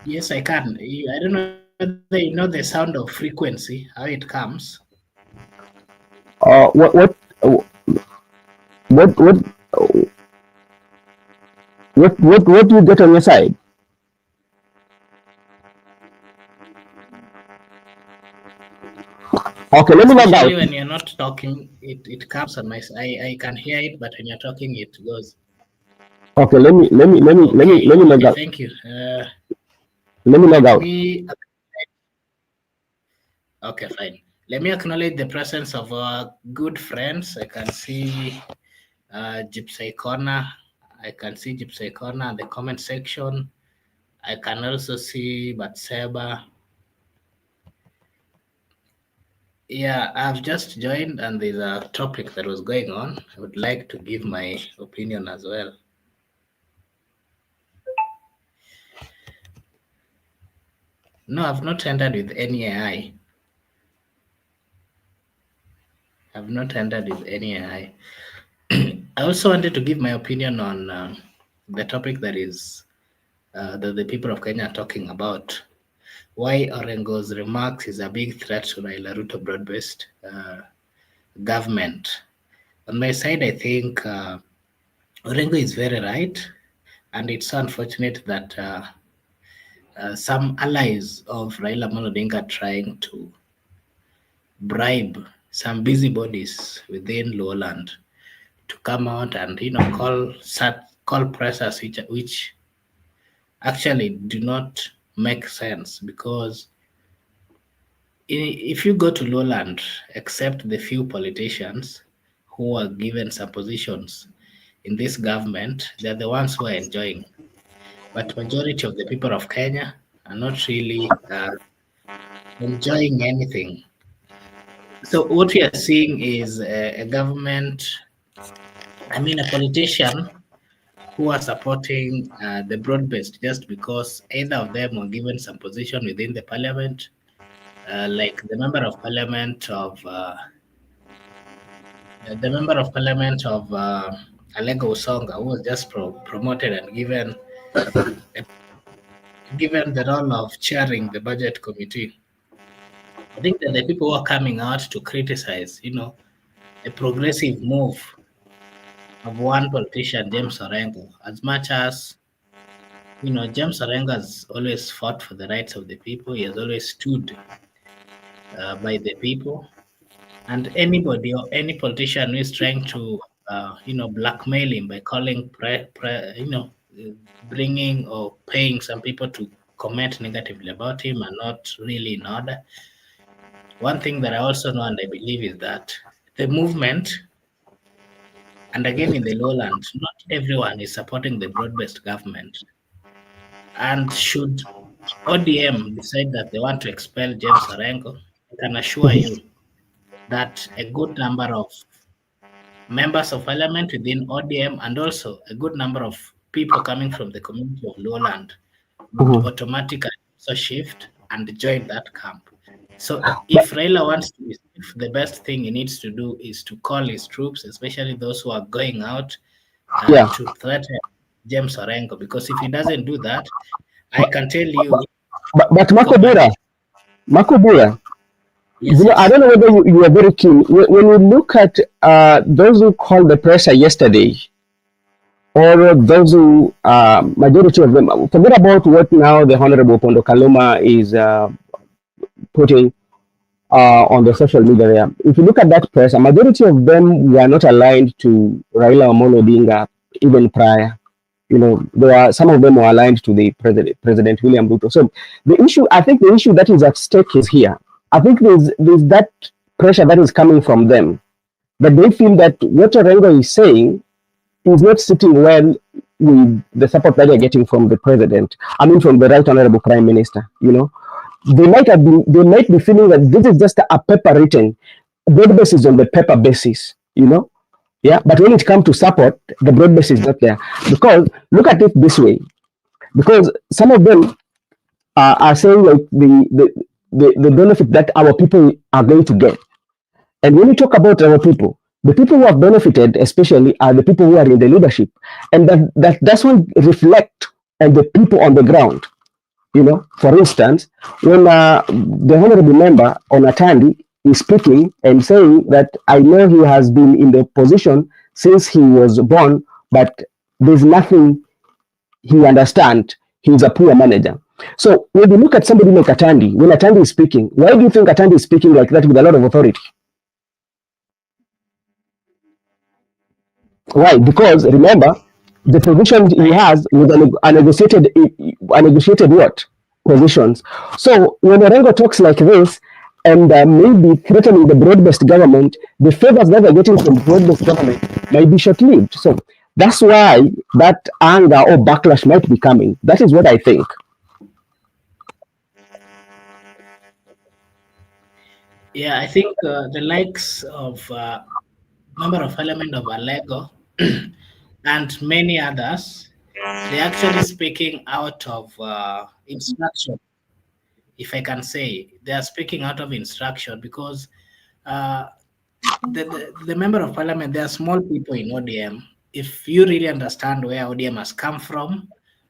Yes, I can. I don't know whether you know the sound of frequency, how it comes. What do you get on your side? Okay, let me log out. When you're not talking, it comes on my side. I can hear it, but when you're talking, it goes. Okay, let me log out. Thank you. Let me log out. Okay, fine. Let me acknowledge the presence of our good friends. I can see Gypsy Corner. I can see Gypsy Corner in the comment section. I can also see Batseba. Yeah, I've just joined and there's a topic that was going on. I would like to give my opinion as well. No, I've not entered with any AI. I've not entered with any AI. I also wanted to give my opinion on the topic that is that the people of Kenya are talking about. Why Orengo'S remarks is a big threat to Raila-Ruto broad-based government. On my side, I think Orengo is very right, and it's unfortunate that some allies of Raila Odinga are trying to bribe some busybodies within Lowland to come out and call pressers which actually do not make sense, because if you go to Lowland, except the few politicians who are given some positions in this government, they're the ones who are enjoying. But majority of the people of Kenya are not really enjoying anything. So what we are seeing is a government, a politician who are supporting the Broadbased just because either of them were given some position within the parliament, like the member of parliament of Orengo'S, who was just promoted and given the role of chairing the budget committee. I think that the people who are coming out to criticize, a progressive move of one politician, James Orengo, as much as James Orengo has always fought for the rights of the people. He has always stood by the people, and anybody or any politician who is trying to, blackmail him by calling, bringing or paying some people to comment negatively about him are not really in order. One thing that I also know and I believe is that the movement, and again in the lowland, not everyone is supporting the broad-based government. And should ODM decide that they want to expel James Orengo, I can assure you that a good number of members of parliament within ODM and also a good number of people coming from the community of lowland would automatically also shift and join that camp. So if Raila wants to receive, the best thing he needs to do is to call his troops, especially those who are going out Yeah. to threaten James Orengo, because if he doesn't do that, I can tell you. But Marco Bura, Yes, I yes. don't know whether you are very keen. When you look at those who called the pressure yesterday, or those who, majority of them, forget about what now the Honorable Pondo Kaluma is putting on the social media there. If you look at that press, a majority of them were not aligned to Raila Amolo Odinga even prior. Some of them were aligned to the President William Ruto. So I think the issue that is at stake is here. I think there's that pressure that is coming from them, but they feel that what Orengo is saying is not sitting well with the support that they're getting from the president. I mean, from the Right Honorable Prime Minister. They might be feeling that this is just a paper written. Broad-based is on the paper basis. Yeah, but when it comes to support, the broad base is not there. Because look at it this way, because some of them are saying like the benefit that our people are going to get. And when you talk about our people, the people who have benefited especially are the people who are in the leadership. And that doesn't reflect on the people on the ground. For instance, when the honorable member on Atandi is speaking and saying that I know he has been in the position since he was born, but there's nothing he understands. He's a poor manager. So when you look at somebody like Atandi, when Atandi is speaking, why do you think Atandi is speaking like that with a lot of authority? Why? Because remember, the position he has was a negotiated what? Positions. So when Orengo talks like this, and maybe threatening the broad-based government, the favors that they're getting from the broad-based government might be short-lived. So that's why that anger or backlash might be coming. That is what I think. Yeah, I think the likes of member of parliament of Alego and many others, they're actually speaking out of instruction, if I can say. They are speaking out of instruction because the member of parliament, they are small people in ODM. If you really understand where ODM has come from,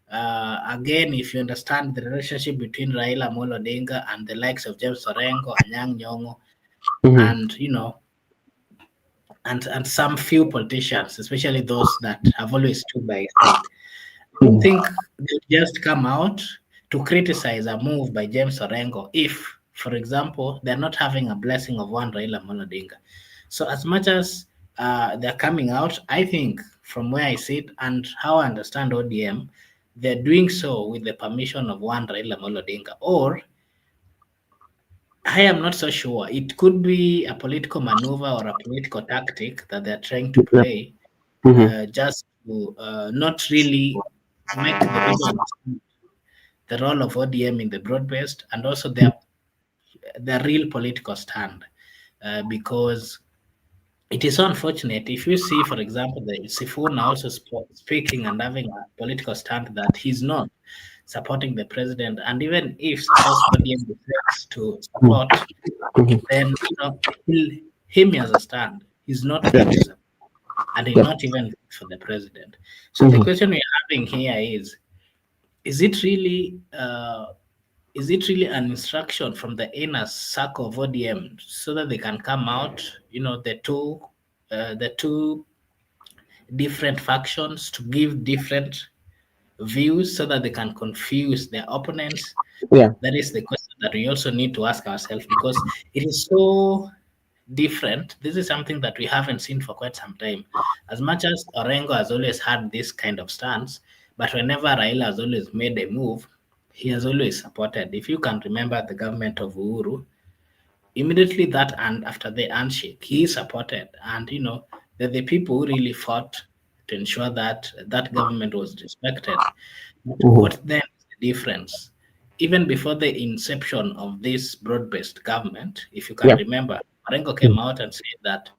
again, if you understand the relationship between Raila Amolo Odinga and the likes of James Orengo, Anyang' Nyong'o, and and some few politicians, especially those that have always stood by his side, I don't think they'll just come out to criticize a move by James Orengo if, for example, they're not having a blessing of one Raila Amolo Odinga. So as much as they're coming out, I think from where I sit and how I understand ODM, they're doing so with the permission of one Raila Amolo Odinga, or I am not so sure. It could be a political maneuver or a political tactic that they're trying to play, just to not really make the people understand the role of ODM in the broad-based and also their real political stand, because it is so unfortunate if you see, for example, the Sifuna also speaking and having a political stand that he's not supporting the president, and even if suppose ODM decides to support, Mhm. then him as a stand, he's not Yeah. going to support, and he'll Yeah. not even vote for the president. So the Mhm. question we're having here is it really an instruction from the inner circle of ODM so that they can come out, the two different factions to give different views so that they can confuse their opponents? Yeah. That is the question that we also need to ask ourselves, because it is so different. This is something that we haven't seen for quite some time. As much as Orengo has always had this kind of stance, but whenever Raila has always made a move, he has always supported. If you can remember the government of Uhuru, immediately that and after the handshake, he supported, and the people who really fought to ensure that that government was respected. But Mhm. what then is the difference? Even before the inception of this broad-based government, if you can Yeah. remember, Marengo came Mhm. out and said that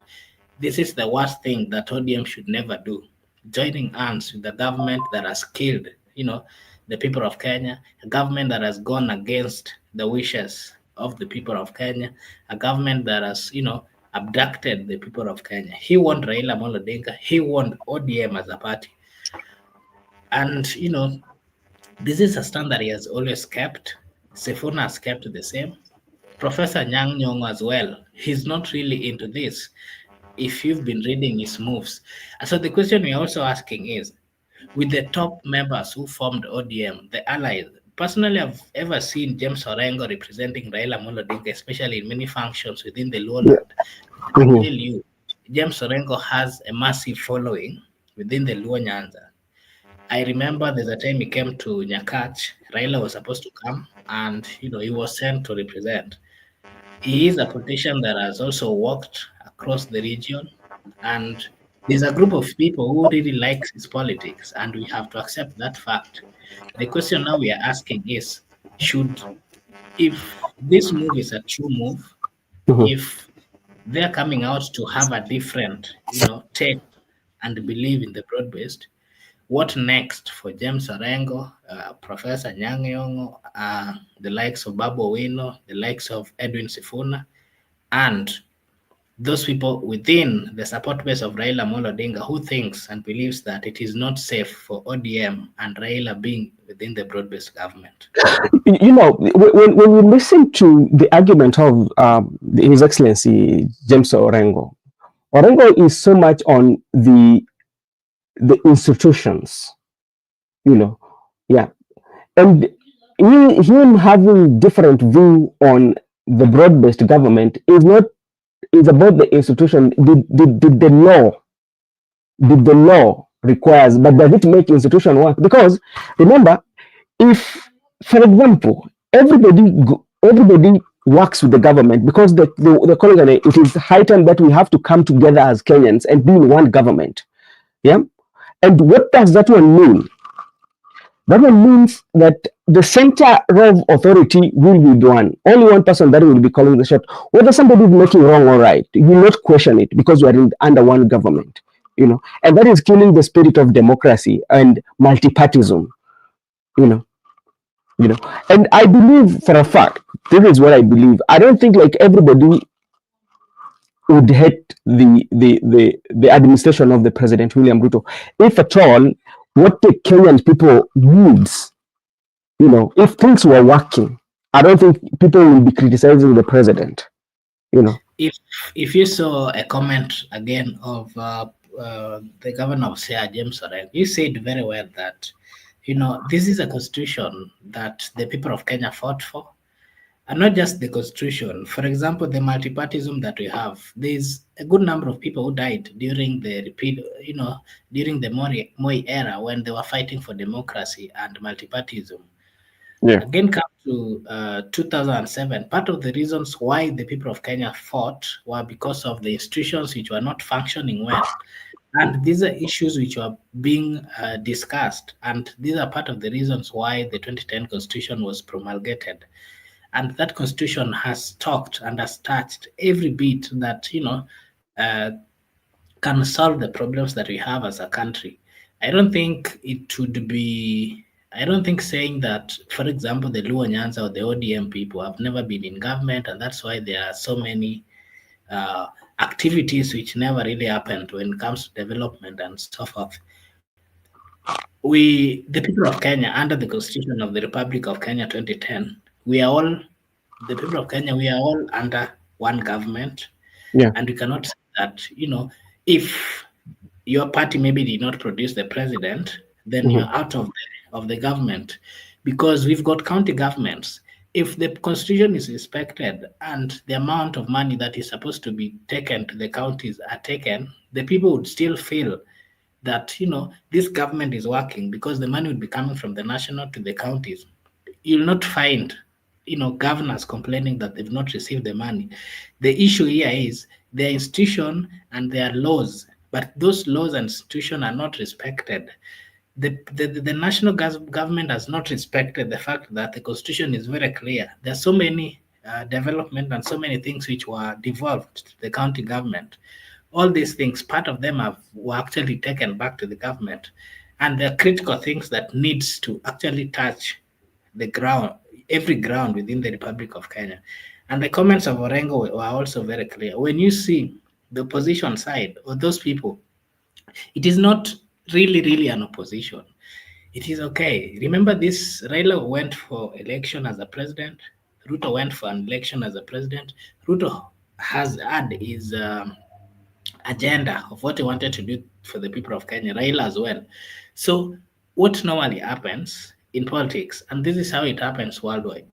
this is the worst thing that ODM should never do. Joining hands with the government that has killed, the people of Kenya, a government that has gone against the wishes of the people of Kenya, a government that has, abducted the people of Kenya. He want Raila Amolo Odinga, he want ODM as a party. And, this is a stand that he has always kept. Sifuna has kept the same. Professor Nyang' Nyong'o as well. He's not really into this, if you've been reading his moves. And so the question we're also asking is, with the top members who formed ODM, the allies, personally, I've ever seen James Orengo representing Raila Amolo Odinga, especially in many functions within the Yeah. lowland. I can Mhm. tell you, James Orengo has a massive following within the Luo Nyanza. I remember there's a time he came to Nyakach. Raila was supposed to come, and he was sent to represent. He is a politician that has also walked across the region, and there's a group of people who really likes his politics, and we have to accept that fact. The question now we are asking is, should if this move is a true move, Mhm. if they're coming out to have a different, take and believe in the broad-based, what next for James Orengo, Professor Nyang' Nyong'o, the likes of Babu Owino, the likes of Edwin Sifuna, and those people within the support base of Raila Amolo Odinga who thinks and believes that it is not safe for ODM and Raila being within the broad-based government? When we listen to the argument of His Excellency James Orengo, Orengo is so much on the institutions, you know, yeah, and him having different view on the broad-based government is about the institution. Did the law requires, but does it make institution work? Because remember, if, for example, everybody works with the government because the colony, it is high time that we have to come together as Kenyans and be in one government. Yeah. And what does that one mean? That one means that the center of authority will be the one. Only one person that will be calling the shot. Whether somebody is making wrong or right, you will not question it because you are under one government. And that is killing the spirit of democracy and multipartism. You know, and I believe for a fact, this is what I believe. I don't think like everybody would hate the administration of the President William Ruto, if at all what the Kenyan people needs. If things were working, I don't think people will be criticizing the president. You know. If you saw a comment again of the governor of Sia, James Orengo, you said very well that this is a constitution that the people of Kenya fought for, and not just the constitution. For example, the multipartism that we have, there's a good number of people who died during the during the Moi era when they were fighting for democracy and multipartism. Yeah. Again, come to 2007. Part of the reasons why the people of Kenya fought were because of the institutions which were not functioning well. And these are issues which are being discussed. And these are part of the reasons why the 2010 constitution was promulgated. And that constitution has talked and has touched every bit that, can solve the problems that we have as a country. I don't think it would be, I don't think saying that, for example, the Luo Nyanza or the ODM people have never been in government, and that's why there are so many uh, activities which never really happened when it comes to development and so forth. We, the people of Kenya, under the Constitution of the Republic of Kenya 2010, we are all, the people of Kenya, we are all under one government. Yeah. And we cannot say that, if your party maybe did not produce the president, then you're out of the government, because we've got county governments. If the constitution is respected and the amount of money that is supposed to be taken to the counties are taken, the people would still feel that this government is working, because the money would be coming from the national to the counties. You'll not find governors complaining that they've not received the money. The issue here is their institution and their laws, but those laws and institution are not respected. The national government has not respected the fact that the constitution is very clear. There are so many development and so many things which were devolved to the county government. All these things, part of them were actually taken back to the government, and there are critical things that needs to actually touch the ground, every ground within the Republic of Kenya. And the comments of Orengo were also very clear. When you see the opposition side or those people, it is not really an opposition. It is okay. Remember this, Raila went for election as a president. Ruto went for an election as a president. Ruto has had his agenda of what he wanted to do for the people of Kenya, Raila as well. So what normally happens in politics, and this is how it happens worldwide,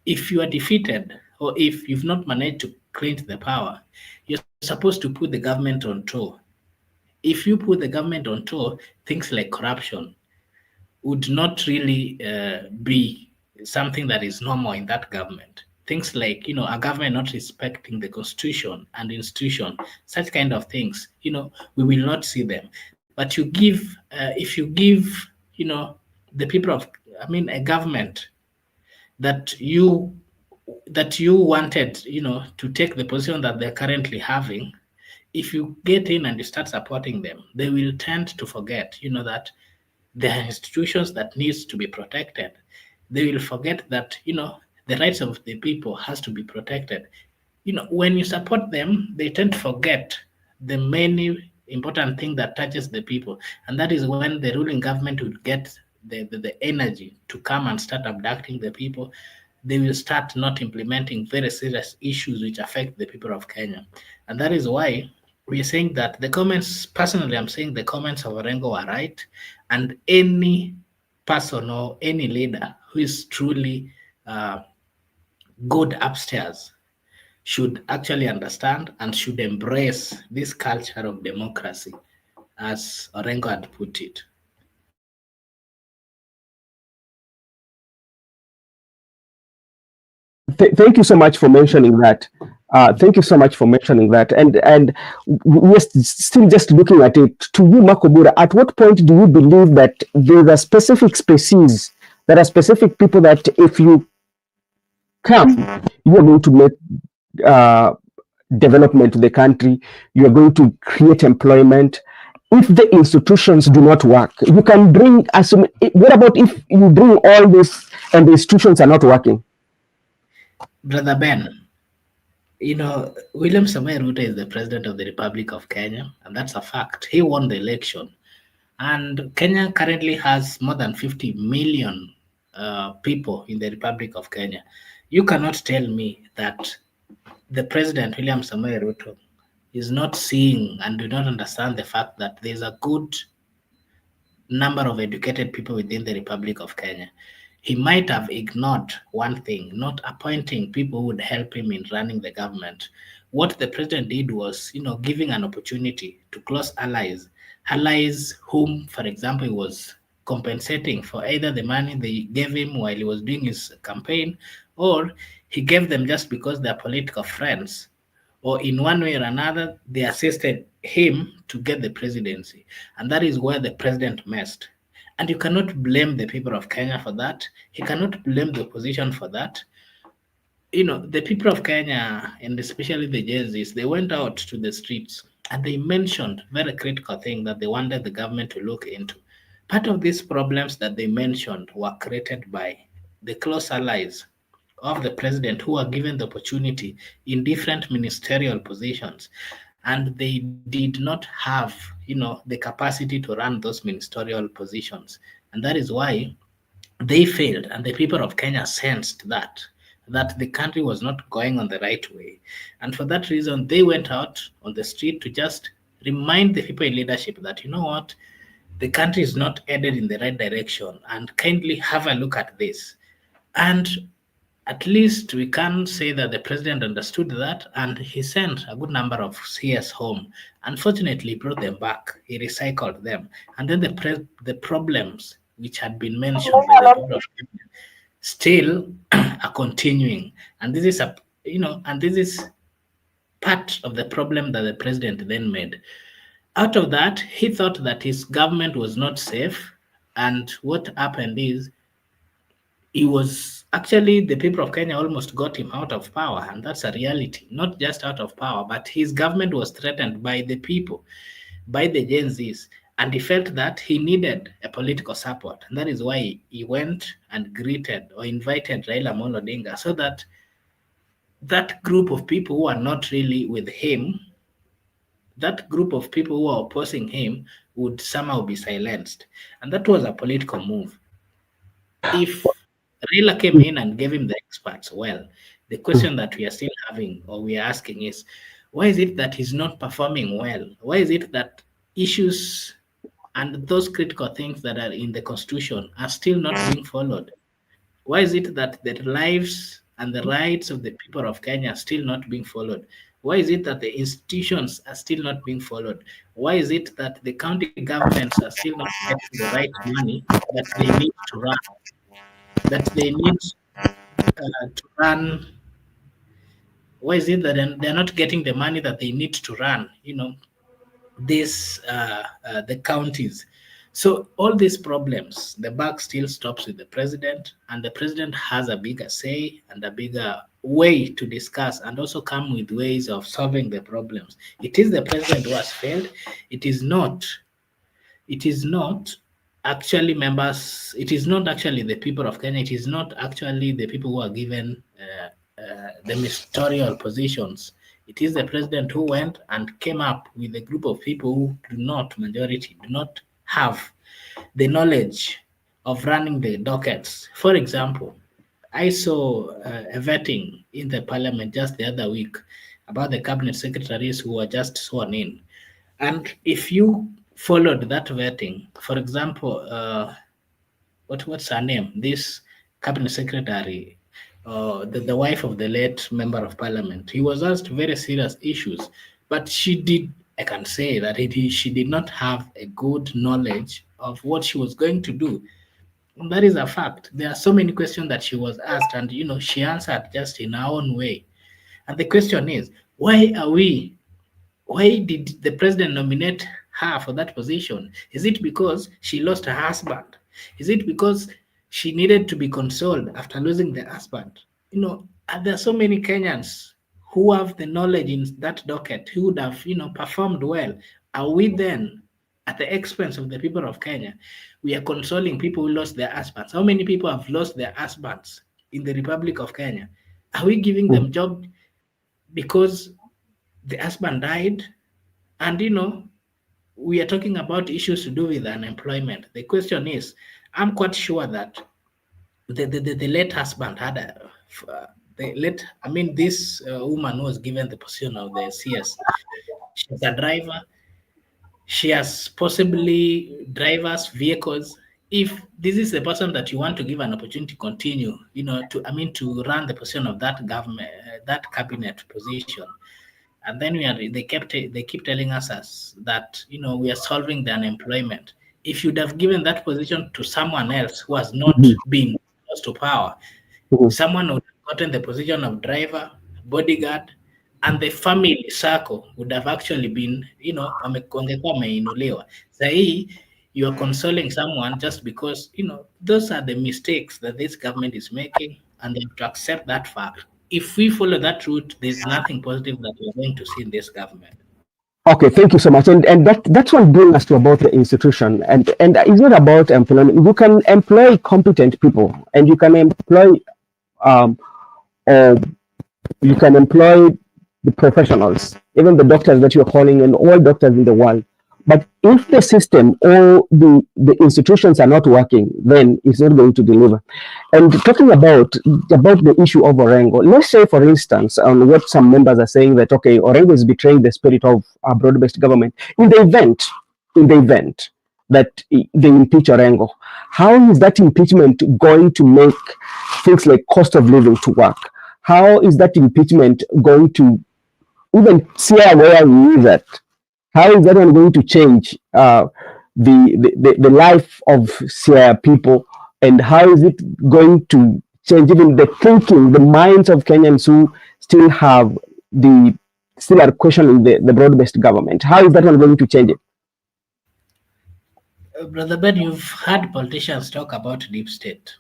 if you are defeated or if you've not managed to clinch the power, you're supposed to put the government on tour. If you put the government on tour, things like corruption would not really be something that is normal in that government. Things like, a government not respecting the constitution and institution, such kind of things, we will not see them. But if you give, the people of, a government that you wanted, to take the position that they're currently having, if you get in and you start supporting them, they will tend to forget, that there are institutions that needs to be protected. They will forget that, the rights of the people has to be protected. When you support them, they tend to forget the many important thing that touches the people. And that is when the ruling government will get the energy to come and start abducting the people. They will start not implementing very serious issues which affect the people of Kenya. And that is why we are saying that the comments, personally, I'm saying the comments of Orengo are right. And any person or any leader who is truly good upstairs should actually understand and should embrace this culture of democracy, as Orengo had put it. Thank you so much for mentioning that. Thank you so much for mentioning that. And we're still just looking at it. To you, Makobura, at what point do you believe that there are specific species, there are specific people that if you come, you are going to make development to the country, you are going to create employment? If the institutions do not work, you can bring, what about if you bring all this and the institutions are not working? Brother Ben, William Samoei Ruto is the president of the Republic of Kenya, and that's a fact. He won the election. And Kenya currently has more than 50 million people in the Republic of Kenya. You cannot tell me that the president, William Samoei Ruto, is not seeing and do not understand the fact that there's a good number of educated people within the Republic of Kenya. He might have ignored one thing, not appointing people who would help him in running the government. What the president did was, giving an opportunity to close allies whom, for example, he was compensating for either the money they gave him while he was doing his campaign, or he gave them just because they're political friends, or in one way or another, they assisted him to get the presidency. And that is where the president messed. And you cannot blame the people of Kenya for that. He cannot blame the opposition for that. The people of Kenya, and especially the Gen Zs, they went out to the streets And they mentioned very critical thing that they wanted the government to look into. Part of these problems that they mentioned were created by the close allies of the president who are given the opportunity in different ministerial positions, and they did not have, the capacity to run those ministerial positions, and that is why they failed, and the people of Kenya sensed that the country was not going on the right way. And for that reason, they went out on the street to just remind the people in leadership that, you know what, the country is not headed in the right direction, and kindly have a look at this. And at least we can say that the president understood that, and he sent a good number of CS home. Unfortunately, he brought them back. He recycled them, and then the problems which had been mentioned by the people of Kenya still are continuing. And this is part of the problem that the president then made. Out of that, he thought that his government was not safe, and what happened is he was actually, the people of Kenya almost got him out of power, and that's a reality. Not just out of power, but his government was threatened by the people, by the Gen Zs, and he felt that he needed a political support, and that is why he went and greeted or invited Raila Amolo Odinga, so that that group of people who are not really with him, that group of people who are opposing him, would somehow be silenced, and that was a political move. If Raila came in and gave him the experts, well, the question that we are still having or we are asking is, why is it that he's not performing well? Why is it that issues and those critical things that are in the constitution are still not being followed? Why is it that the lives and the rights of the people of Kenya are still not being followed? Why is it that the institutions are still not being followed? Why is it that the county governments are still not getting the right money that they need to run? That they need to run. Why is it that they're not getting the money that they need to run? This the counties. So all these problems, the buck still stops with the president, and the president has a bigger say and a bigger way to discuss and also come with ways of solving the problems. It is the president who has failed. It is not. It is not actually members. It is not actually the people of Kenya. It is not actually the people who are given the ministerial positions. It is the president who went and came up with a group of people who majority, do not have the knowledge of running the dockets. For example, I saw a vetting in the parliament just the other week about the cabinet secretaries who were just sworn in. And if you followed that vetting, for example, what's her name? This cabinet secretary, the wife of the late member of parliament. He was asked very serious issues, but she did. I can say that she did not have a good knowledge of what she was going to do. And that is a fact. There are so many questions that she was asked, and she answered just in her own way. And the question is, why did the president nominate her for that position? Is it because she lost her husband? Is it because she needed to be consoled after losing the husband? And there are so many Kenyans who have the knowledge in that docket who would have, performed well. Are we then at the expense of the people of Kenya? We are consoling people who lost their husbands. How many people have lost their husbands in the Republic of Kenya? Are we giving them job because the husband died? And we are talking about issues to do with unemployment. The question is, I'm quite sure that the late husband had this woman who was given the position of the CS. She's a driver. She has possibly drivers, vehicles. If this is the person that you want to give an opportunity to continue, to run the position of that government, that cabinet position, and then they keep telling us that we are solving the unemployment. If you'd have given that position to someone else who has not been close to power, someone would have gotten the position of driver, bodyguard, and the family circle would have actually been, wangekuwa wameinuliwa. Sahii, you are consoling someone just because, those are the mistakes that this government is making, and they have to accept that fact. If we follow that route, there's nothing positive that we're going to see in this government. Okay, thank you so much. And that's what brings us to about the institution. And it's not about employment. You can employ competent people, and you can employ um, or you can employ the professionals, even the doctors that you're calling, and all doctors in the world. But if the system or the institutions are not working, then it's not going to deliver. And talking about the issue of Orengo, let's say, for instance, on what some members are saying that okay, Orengo is betraying the spirit of our broad-based government in the event that they impeach Orengo. How is that impeachment going to make things like cost of living to work? How is that impeachment going to even see where we is at? How is that one going to change the life of Sierra people, and how is it going to change even the thinking, the minds of Kenyans who still have the still are questioning the broad-based government? How is that one going to change it? Brother Ben, you've heard politicians talk about deep state.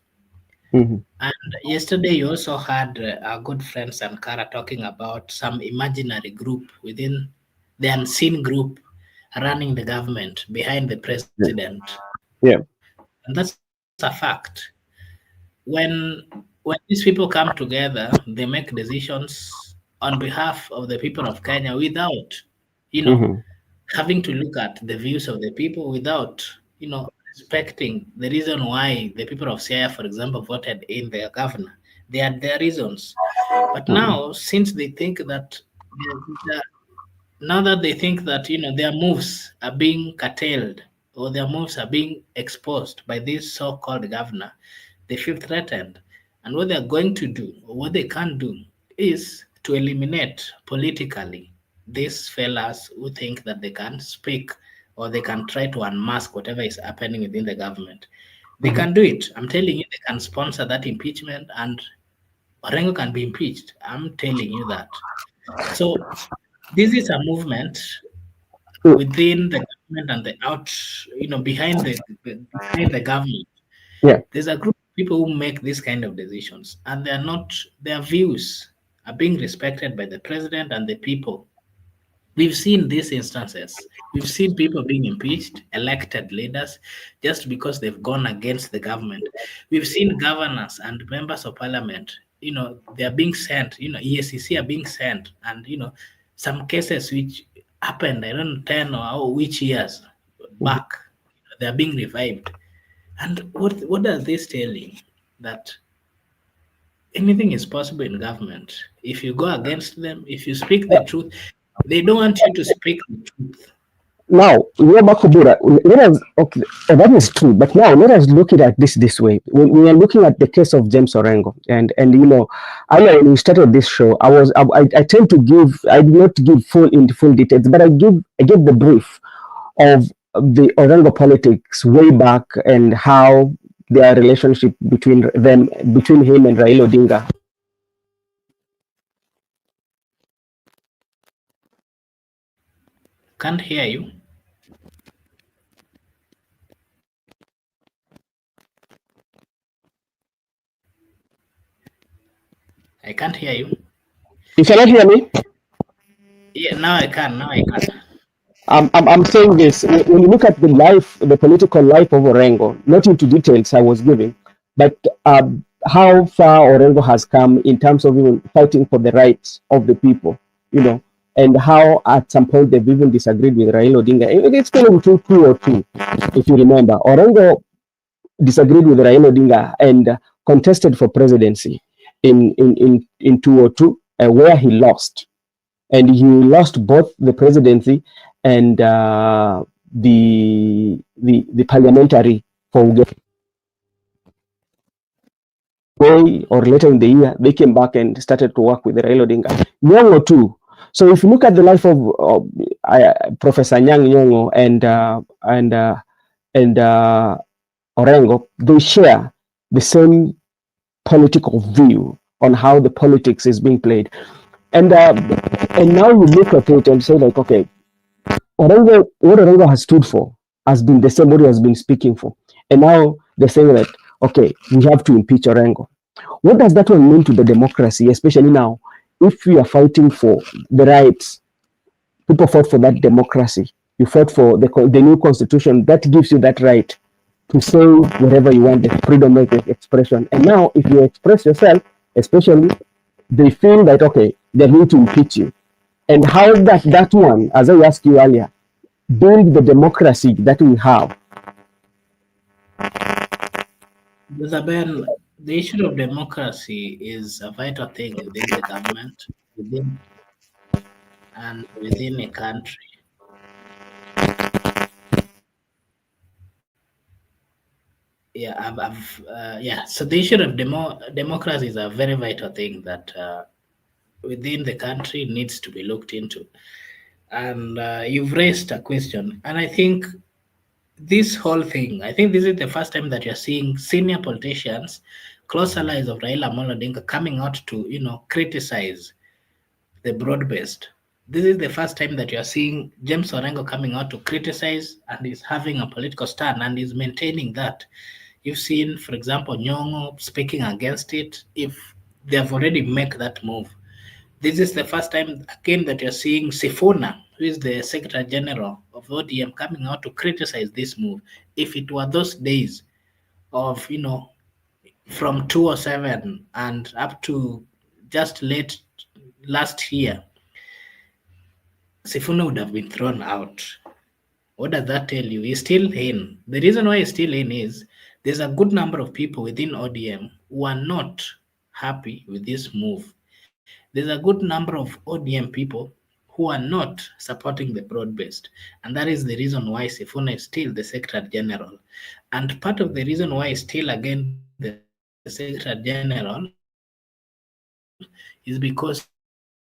Mm-hmm. And yesterday you also had our good friend Sankara talking about some imaginary group within the unseen group running the government behind the president. Yeah. And that's a fact. When these people come together, they make decisions on behalf of the people of Kenya without, Mm-hmm. having to look at the views of the people, without, respecting the reason why the people of Siaya, for example, voted in their governor. They had their reasons. But now, since they think that their moves are being curtailed, or their moves are being exposed by this so-called governor, they feel threatened. And what they're going to do, or what they can do, is to eliminate politically these fellas who think that they can speak, or they can try to unmask whatever is happening within the government. They can do it. I'm telling you, they can sponsor that impeachment, and Orengo can be impeached. I'm telling you that. So this is a movement within the government and the behind the government. Yeah. There's a group of people who make these kind of decisions, and their views are being respected by the president and the people. We've seen these instances. We've seen people being impeached, elected leaders, just because they've gone against the government. We've seen governors and members of parliament, they are being sent, ESCC are being sent, and, some cases which happened, I don't know, 10 or which years back, they are being revived. And what does this tell you? That anything is possible in government. If you go against them, if you speak the truth, they don't want you to speak the truth. Now, okay, that is true. But now let us look at this way. When we are looking at the case of James Orengo, and earlier when we started this show, I tend to give, I do not give full details, but I give the brief of the Orengo politics way back, and how their relationship between him and Raila Odinga. Can't hear you. I can't hear you. You cannot hear me? Yeah, now I can. I'm saying this. When you look at the political life of Orengo, not into details I was giving, but how far Orengo has come in terms of even fighting for the rights of the people, and how at some point they've even disagreed with Raila Odinga. It's kind of 202, if you remember. Orengo disagreed with Raila Odinga and contested for presidency in 202, where he lost. And he lost both the presidency and the parliamentary for way, or later in the year, they came back and started to work with Raila Odinga. Nyong'o too. So if you look at the life of Professor Nyong'o and Orengo, they share the same political view on how the politics is being played. And now you look at it and say, like, okay, what Orengo has stood for has been the same what he has been speaking for. And now they're saying that, okay, we have to impeach Orengo. What does that one mean to the democracy, especially now, if we are fighting for the rights People fought for that democracy. You fought for the new constitution that gives you that right to say whatever you want, the freedom of expression. And now, if you express yourself, especially, they feel that, okay, they're going to impeach you. And how that one, as I asked you earlier, build the democracy that we have. Isabel, the issue of democracy is a vital thing within the government, within and within a country. Yeah. So the issue of democracy is a very vital thing that within the country needs to be looked into. And you've raised a question, and I think this whole thing, I think this is the first time that you're seeing senior politicians, close allies of Raila Amolo Odinga, coming out to criticize the broad-based. This is the first time that you're seeing James Orengo coming out to criticize and is having a political stand and is maintaining that. You've seen, for example, Nyong'o speaking against it. If they have already made that move, this is the first time again that you're seeing Sifuna, who is the Secretary General of ODM, coming out to criticize this move. If it were those days of, from 2007 and up to just late last year, Sifuna would have been thrown out. What does that tell you? He's still in. The reason why he's still in is there's a good number of people within ODM who are not happy with this move. There's a good number of ODM people who are not supporting the broad-based. And that is the reason why Sifuna is still the Secretary General. And part of the reason why he's still again the Secretary General is because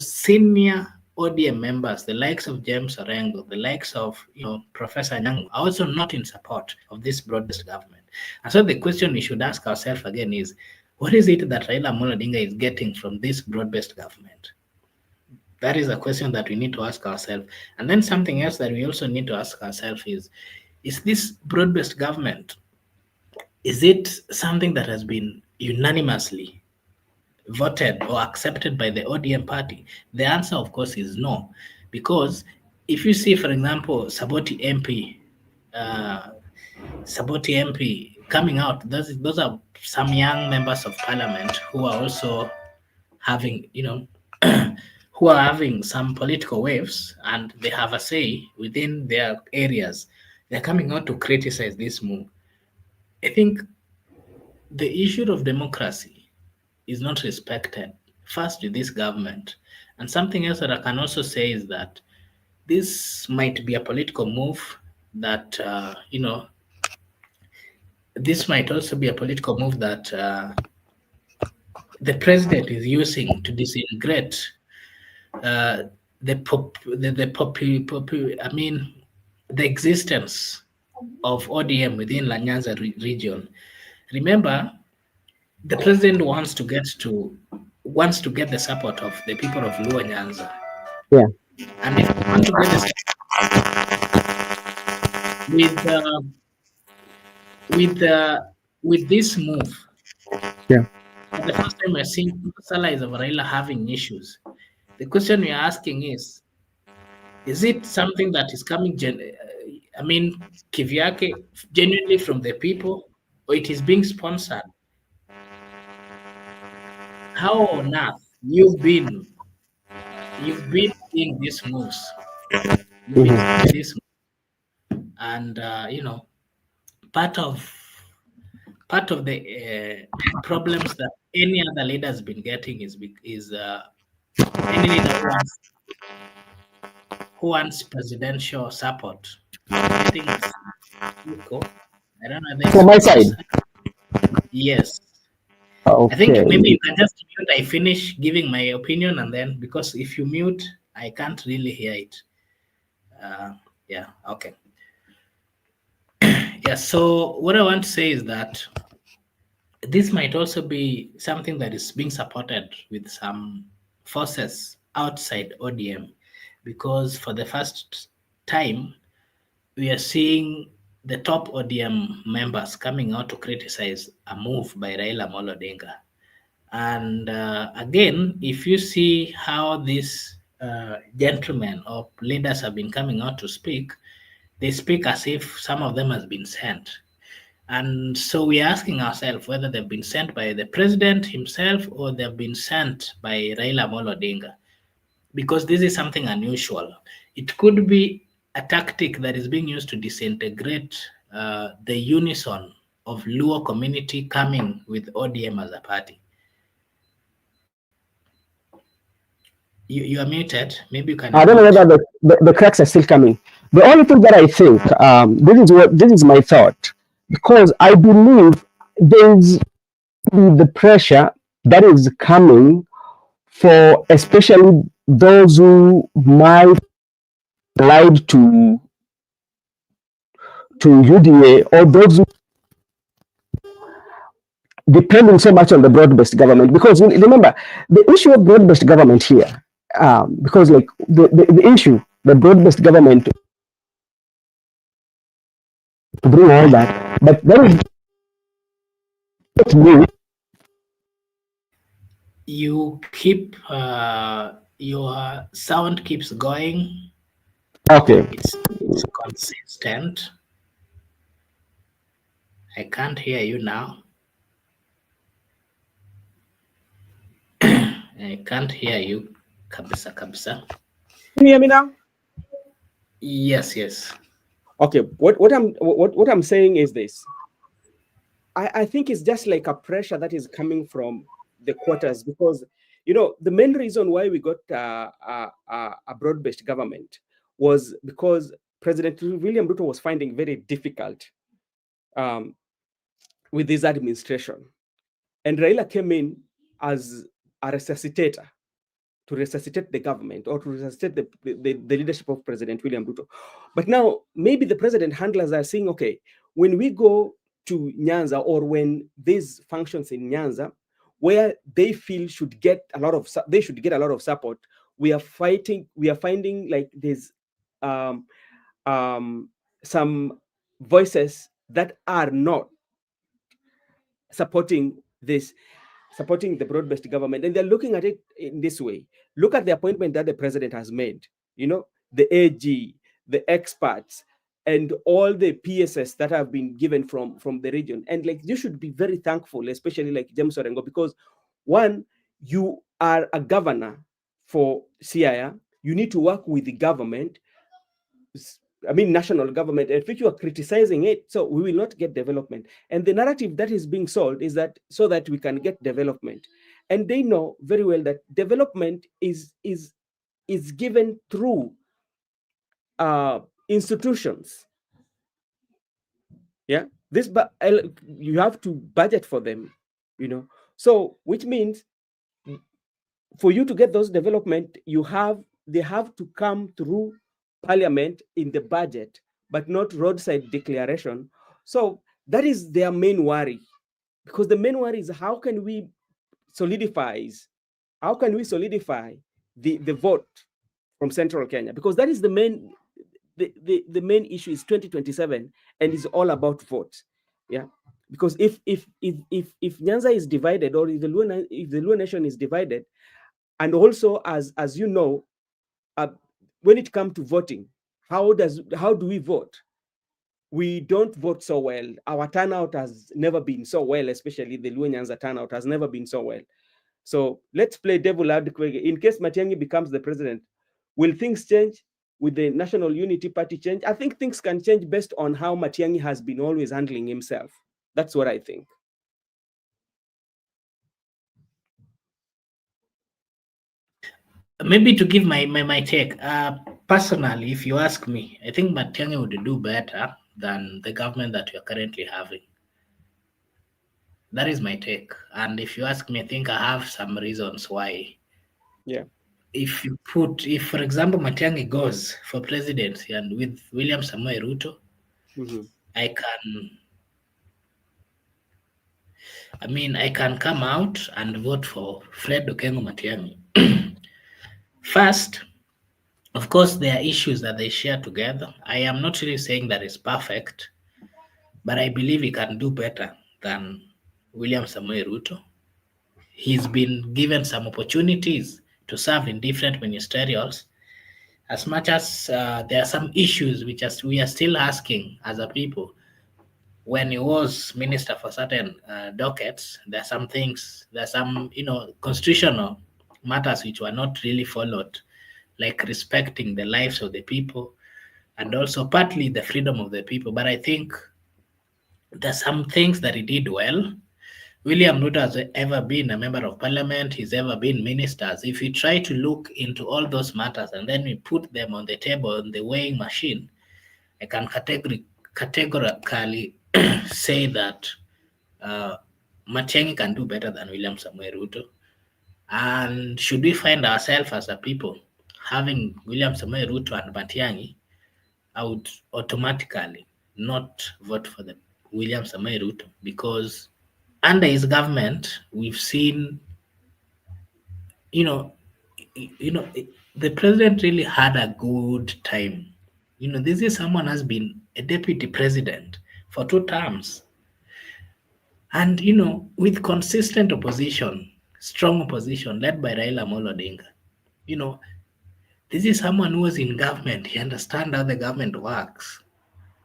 senior ODM members, the likes of James Orengo, the likes of Professor Nyang, are also not in support of this broad-based government. And so the question we should ask ourselves again is, what is it that Raila Amolo Odinga is getting from this broad-based government? That is a question that we need to ask ourselves. And then something else that we also need to ask ourselves is this broad-based government, is it something that has been unanimously voted or accepted by the ODM party? The answer, of course, is no. Because if you see, for example, Saboti MP coming out, those are some young members of parliament who are also having, who are having some political waves and they have a say within their areas. They're coming out to criticize this move. I think the issue of democracy is not respected first with this government. And something else that I can also say is that this might be a political move that, this might also be a political move that the president is using to disintegrate the existence of ODM within La Nyanza region. Remember, the president wants to get the support of the people of Luo Nyanza. Yeah. And if you want to get the with this move, yeah, for the first time we're seeing allies of Raila having issues. The question we're asking is it something that is coming, kivyake, genuinely from the people, or it is being sponsored? How on earth you've been seeing these moves? You've been seeing this, and part of the problems that any other leader has been getting is any leader who wants presidential support. I think I don't know. From my side. Yes. Okay. I think maybe you can just mute. I finish giving my opinion, and then because if you mute, I can't really hear it. Yeah. Okay. Yeah. So what I want to say is that this might also be something that is being supported with some forces outside ODM, because for the first time we are seeing the top ODM members coming out to criticize a move by Raila Amolo Odinga. And again, if you see how this gentlemen or leaders have been coming out to speak, they speak as if some of them has been sent. And so we are asking ourselves whether they've been sent by the president himself or they've been sent by Raila Amolo Odinga, because this is something unusual. It could be a tactic that is being used to disintegrate the unison of Luo community coming with ODM as a party. You are muted. Maybe you can. I don't know whether the cracks are still coming. The only thing that I think, this is my thought, because I believe there's the pressure that is coming for especially those who might lied to UDA, or those who depending so much on the broad-based government. Because remember, the issue of broad-based government here, because like the issue, the broad-based government to bring all that, but that is not new. You keep your sound keeps going. Okay. It's consistent. I can't hear you now. I can't hear you. Kabisa, kabisa. Can you hear me now? Yes. Okay. What I'm saying is this. I think it's just like a pressure that is coming from the quarters, because the main reason why we got a broad-based government was because President William Ruto was finding very difficult with this administration, and Raila came in as a resuscitator to resuscitate the government, or to resuscitate the leadership of President William Ruto. But now maybe the president handlers are saying, okay, when we go to Nyanza, or when these functions in Nyanza, where they feel they should get a lot of support, we are finding like there's some voices that are not supporting the broad-based government, and they're looking at it in this way. Look at the appointment that the president has made, the AG, the experts, and all the PSS that have been given from the region. And like, you should be very thankful, especially like James Orengo, because one, you are a governor for CIA. You need to work with the government, national government, and if you are criticizing it, so we will not get development. And the narrative that is being sold is that so that we can get development. And they know very well that development is given through institutions. Yeah, you have to budget for them, So which means for you to get those development, they have to come through parliament in the budget, but not roadside declaration. So that is their main worry, because the main worry is how can we solidify the vote from Central Kenya, because that is the main issue is 2027, and it's all about vote. Yeah, because if Nyanza is divided, or if the Luo nation is divided, and also as you know, when it comes to voting, how do we vote? We don't vote so well. Our turnout has never been so well, especially the Luo Nyanza turnout has never been so well. So let's play devil advocate. In case Matiang'i becomes the president, will things change? With the National Unity Party change? I think things can change based on how Matiang'i has been always handling himself. That's what I think. Maybe to give my take, personally, if you ask me, I think Matiang'i would do better than the government that we are currently having. That is my take. And if you ask me, I think I have some reasons why. Yeah. If, for example, Matiang'i goes for presidency and with William Samoei Ruto, I can come out and vote for Fred Okengo Matiang'i. First, of course, there are issues that they share together. I am not really saying that it's perfect, but I believe he can do better than William Samoei Ruto. He's been given some opportunities to serve in different ministerials, as much as there are some issues which we are still asking as a people. When he was minister for certain dockets, there are some things, there are some, constitutional matters which were not really followed, like respecting the lives of the people and also partly the freedom of the people. But I think there's some things that he did well. William Ruto has ever been a member of parliament, he's ever been ministers. If we try to look into all those matters and then we put them on the table on the weighing machine, I can categorically say that Matiang'i can do better than William Samuel Ruto. And should we find ourselves as a people having William Samuel Ruto and Matiang'i, I would automatically not vote for the William Samuel Ruto, because under his government we've seen, you know, the president really had a good time. This is someone has been a deputy president for 2 terms, and with consistent opposition, strong opposition led by Raila Amolo Odinga. This is someone who was in government. He understands how the government works.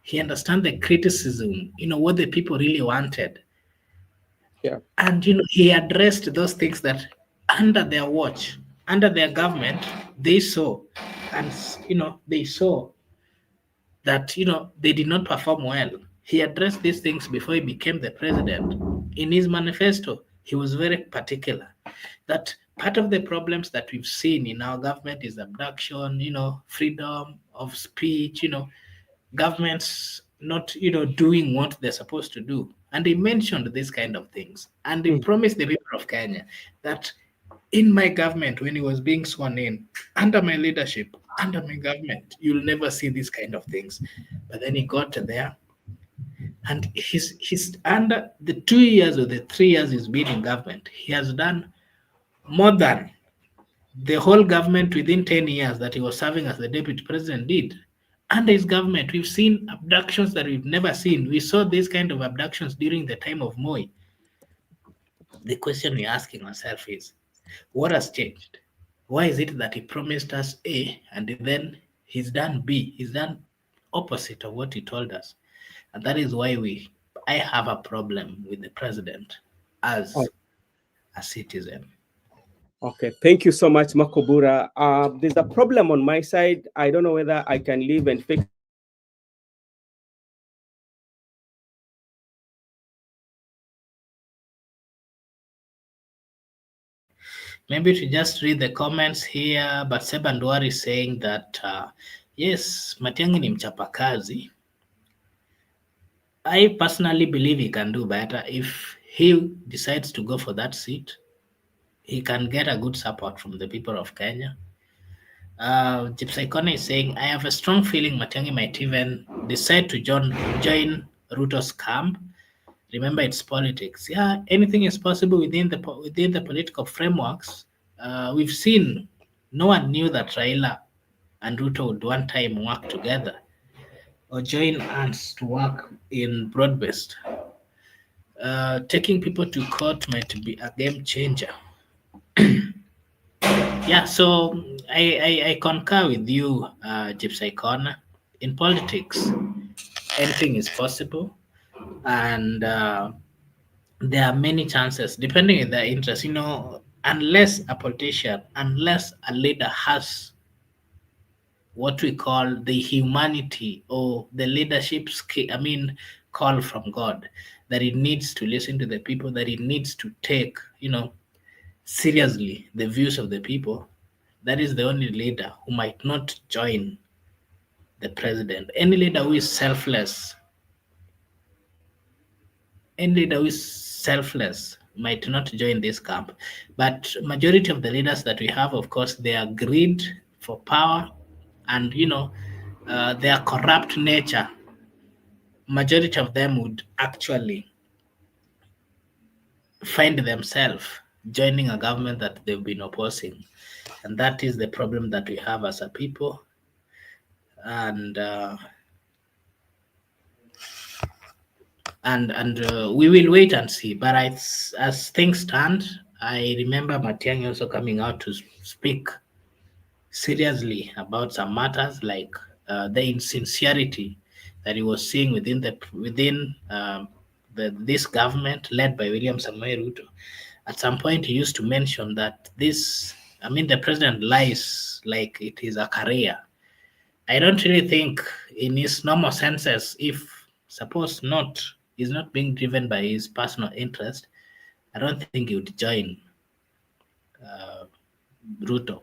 He understands the criticism, what the people really wanted. Yeah. And he addressed those things that under their watch, under their government, they saw. And they saw that they did not perform well. He addressed these things before he became the president. In his manifesto, he was very particular that part of the problems that we've seen in our government is abduction, freedom of speech, governments not doing what they're supposed to do. And he mentioned these kind of things, and he promised the people of Kenya that in my government, when he was being sworn in, under my leadership, under my government, you'll never see these kind of things. But then he got there, and he's under the 2 years or the 3 years he's been in government, he has done more than the whole government within 10 years that he was serving as the deputy president did. Under his government, we've seen abductions that we've never seen. We saw these kind of abductions during the time of Moi. The question we're asking ourselves is, what has changed? Why is it that he promised us A and then he's done B? He's done opposite of what he told us. And that is why I have a problem with the president as a citizen. Okay, thank you so much, Makobura. There's a problem on my side. I don't know whether I can leave and fix. Maybe to just read the comments here, but Sebandwari is saying that, yes, Matiang'i ni mchapakazi. I personally believe he can do better. If he decides to go for that seat, he can get a good support from the people of Kenya. Gypsy Kone is saying, I have a strong feeling Matiang'i might even decide to join Ruto's camp. Remember, it's politics. Yeah, anything is possible within the political frameworks. We've seen no one knew that Raila and Ruto would one time work together or join hands to work in Braodbased. Taking people to court might be a game changer. Yeah, so I concur with you, Gypsy Corner. In politics, anything is possible, and there are many chances depending on their interest. Unless a politician, unless a leader has what we call the humanity or the leadership skill, call from God, that it needs to listen to the people, that it needs to take, seriously the views of the people, that is the only leader who might not join the president. Any leader who is selfless, might not join this camp. But majority of the leaders that we have, of course, they are greed for power and their corrupt nature. Majority of them would actually find themselves joining a government that they've been opposing, and that is the problem that we have as a people. And we will wait and see. But as things stand, I remember Matiang'i also coming out to speak seriously about some matters like the insincerity that he was seeing within this government led by William Samoei Ruto. At some point, he used to mention that the president lies like it is a career. I don't really think, in his normal senses, if suppose not is not being driven by his personal interest, I don't think he would join uh, Ruto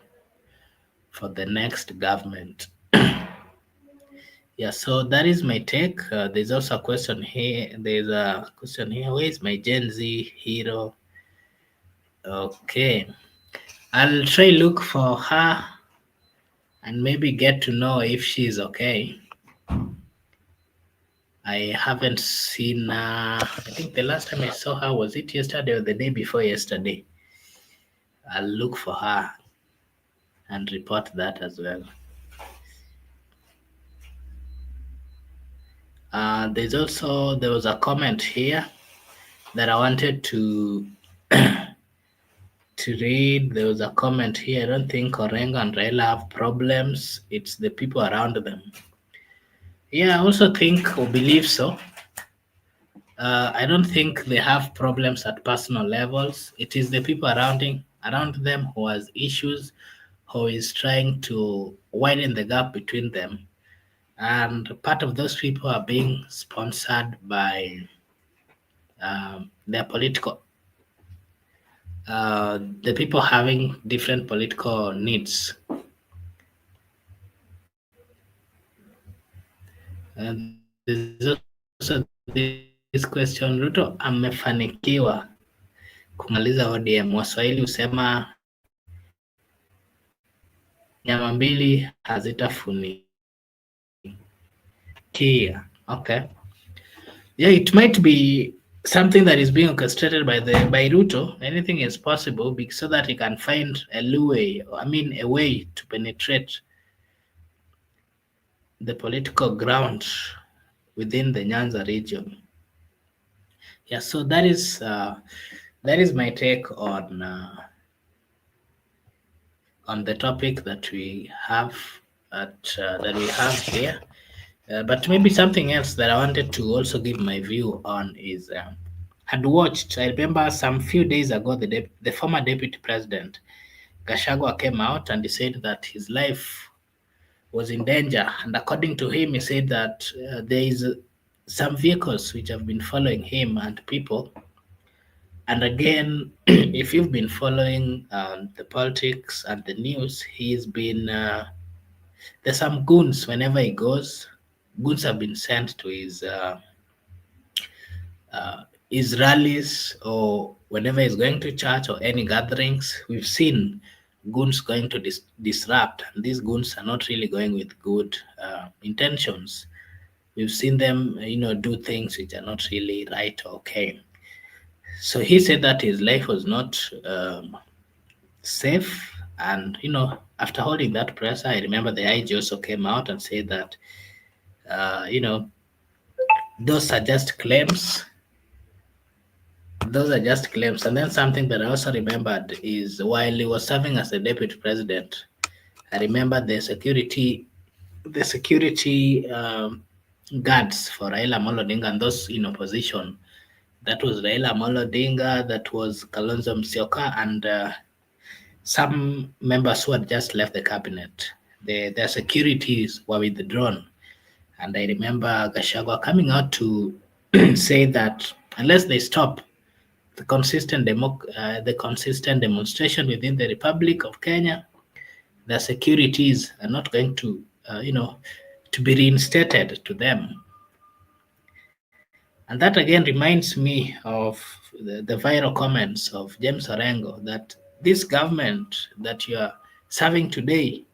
for the next government. Yeah, so that is my take. There's also a question here. There's a question here. Where is my Gen Z hero? Okay, I'll try look for her and maybe get to know if she's okay. I haven't seen. I think the last time I saw her was it yesterday or the day before yesterday. I'll look for her and report that as well. There was a comment here that I wanted to read. There was a comment here. I don't think Orengo and Raila have problems. It's the people around them. Yeah, I also think or believe so. I don't think they have problems at personal levels. It is the people around them who has issues, who is trying to widen the gap between them. And part of those people are being sponsored by their political, the people having different political needs. And there's also this question, Ruto amefanikiwa kumaliza ODM. Waswahili husema nyama mbili hazitafunikia. Okay. Yeah, it might be something that is being orchestrated by Ruto. Anything is possible so that he can find a way to penetrate the political ground within the Nyanza region. Yeah, so that is my take on the topic that we have here. But maybe something else that I wanted to also give my view on is I remember some few days ago, the former deputy president Gachagua came out and he said that his life was in danger. And according to him, he said that there is some vehicles which have been following him and people. And again, if you've been following the politics and the news, he's been there's some goons whenever he goes. Goons have been sent to his rallies or whenever he's going to church or any gatherings. We've seen goons going to disrupt, and these goons are not really going with good intentions. We've seen them, do things which are not really right or okay. So he said that his life was not safe, and after holding that press, I remember the IG also came out and said that those are just claims. Those are just claims. And then something that I also remembered is while he was serving as the deputy president, I remember the security guards for Raila Amolo Odinga and those in opposition. That was Raila Amolo Odinga, that was Kalonzo Musyoka, and some members who had just left the cabinet. Their securities were withdrawn. And I remember Gachagua coming out to say that unless they stop the consistent demonstration within the Republic of Kenya, the securities are not going to, to be reinstated to them. And that again reminds me of the viral comments of James Orengo that this government that you are serving today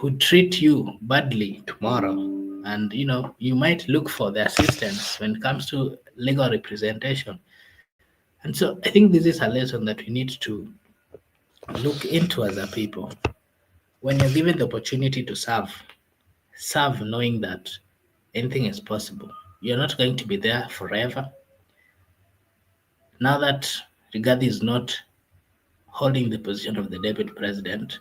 would treat you badly tomorrow. And, you might look for the assistance when it comes to legal representation. And so I think this is a lesson that we need to look into as a people. When you're given the opportunity to serve knowing that anything is possible. You're not going to be there forever. Now that Rigathi is not holding the position of the deputy president,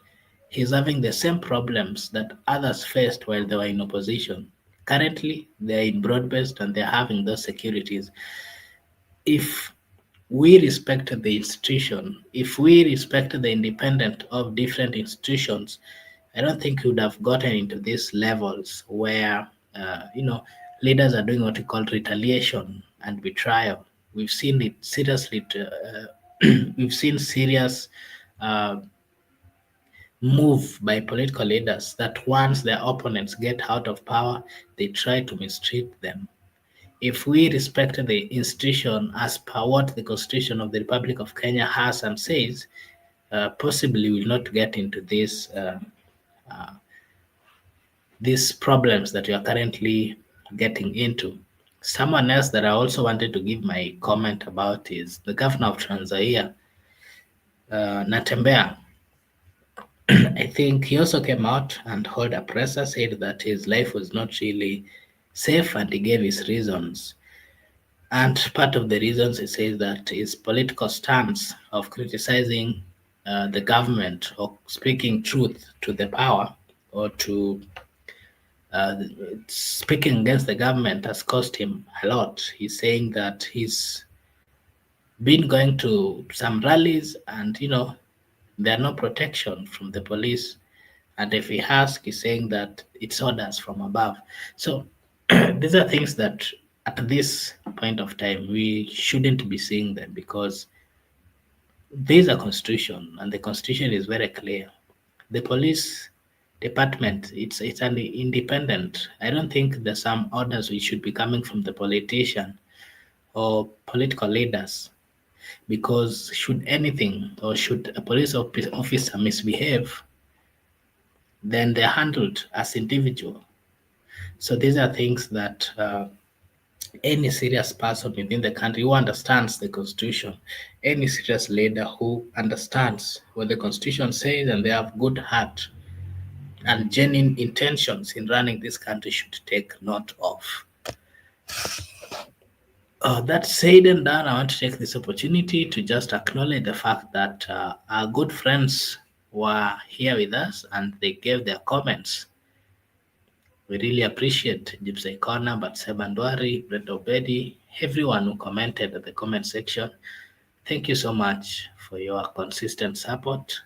he's having the same problems that others faced while they were in opposition. Currently, they're in Braodbased and they're having those securities. If we respect the institution, if we respect the independence of different institutions, I don't think we would have gotten into these levels where, leaders are doing what we call retaliation and betrayal. We've seen it seriously. We've seen serious uh, move by political leaders that once their opponents get out of power, they try to mistreat them. If we respect the institution as per what the Constitution of the Republic of Kenya has and says, possibly we will not get into these problems that we are currently getting into. Someone else that I also wanted to give my comment about is the governor of Tanzania, Natembea. I think he also came out and held a presser, said that his life was not really safe, and he gave his reasons. And part of the reasons he says that his political stance of criticizing the government or speaking truth to the power or to speaking against the government has cost him a lot. He's saying that he's been going to some rallies and, there are no protection from the police. And if he asks, he's saying that it's orders from above. So these are things that at this point of time, we shouldn't be seeing them because there's a constitution and the constitution is very clear. The police department, it's an independent. I don't think there's some orders which should be coming from the politician or political leaders, because should anything or should a police officer misbehave, then they're handled as individual. So these are things that any serious person within the country who understands the constitution, any serious leader who understands what the constitution says and they have good heart and genuine intentions in running this country should take note of. That said and done, I want to take this opportunity to just acknowledge the fact that our good friends were here with us and they gave their comments. We really appreciate Gypsy Corner, Batseba Ndwari, Brenda Obedi, everyone who commented at the comment section. Thank you so much for your consistent support.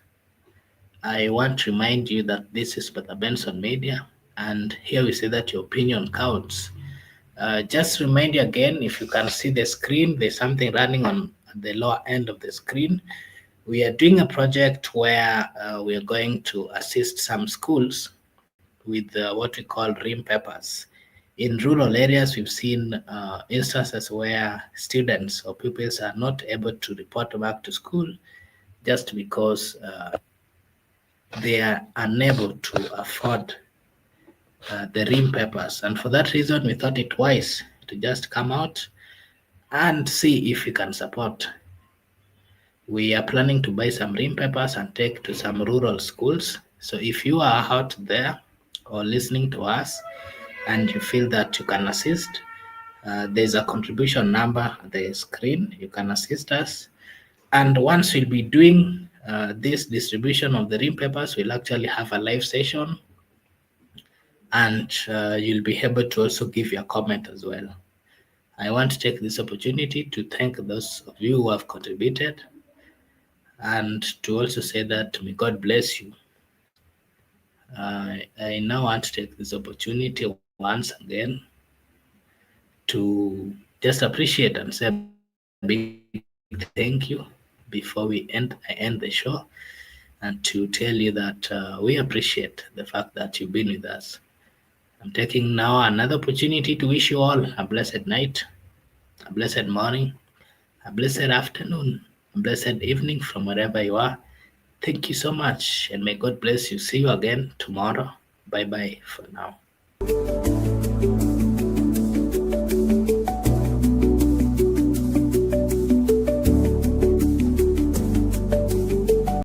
I want to remind you that this is Brother Benson Media, and here we say that your opinion counts. Just remind you again, if you can see the screen, there's something running on the lower end of the screen. We are doing a project where we are going to assist some schools with what we call rim papers. In rural areas, we've seen instances where students or pupils are not able to report back to school just because they are unable to afford the rim papers. And for that reason, we thought it wise to just come out and see if we can support. We are planning to buy some rim papers and take to some rural schools. So if you are out there or listening to us and you feel that you can assist, there's a contribution number on the screen. You can assist us. And once we'll be doing this distribution of the rim papers, we'll actually have a live session and you'll be able to also give your comment as well. I want to take this opportunity to thank those of you who have contributed and to also say that may God bless you. I now want to take this opportunity once again to just appreciate and say a big thank you before I end the show, and to tell you that we appreciate the fact that you've been with us. I'm taking now another opportunity to wish you all a blessed night, a blessed morning, a blessed afternoon, a blessed evening from wherever you are. Thank you so much, and may God bless you. See you again tomorrow. Bye-bye for now.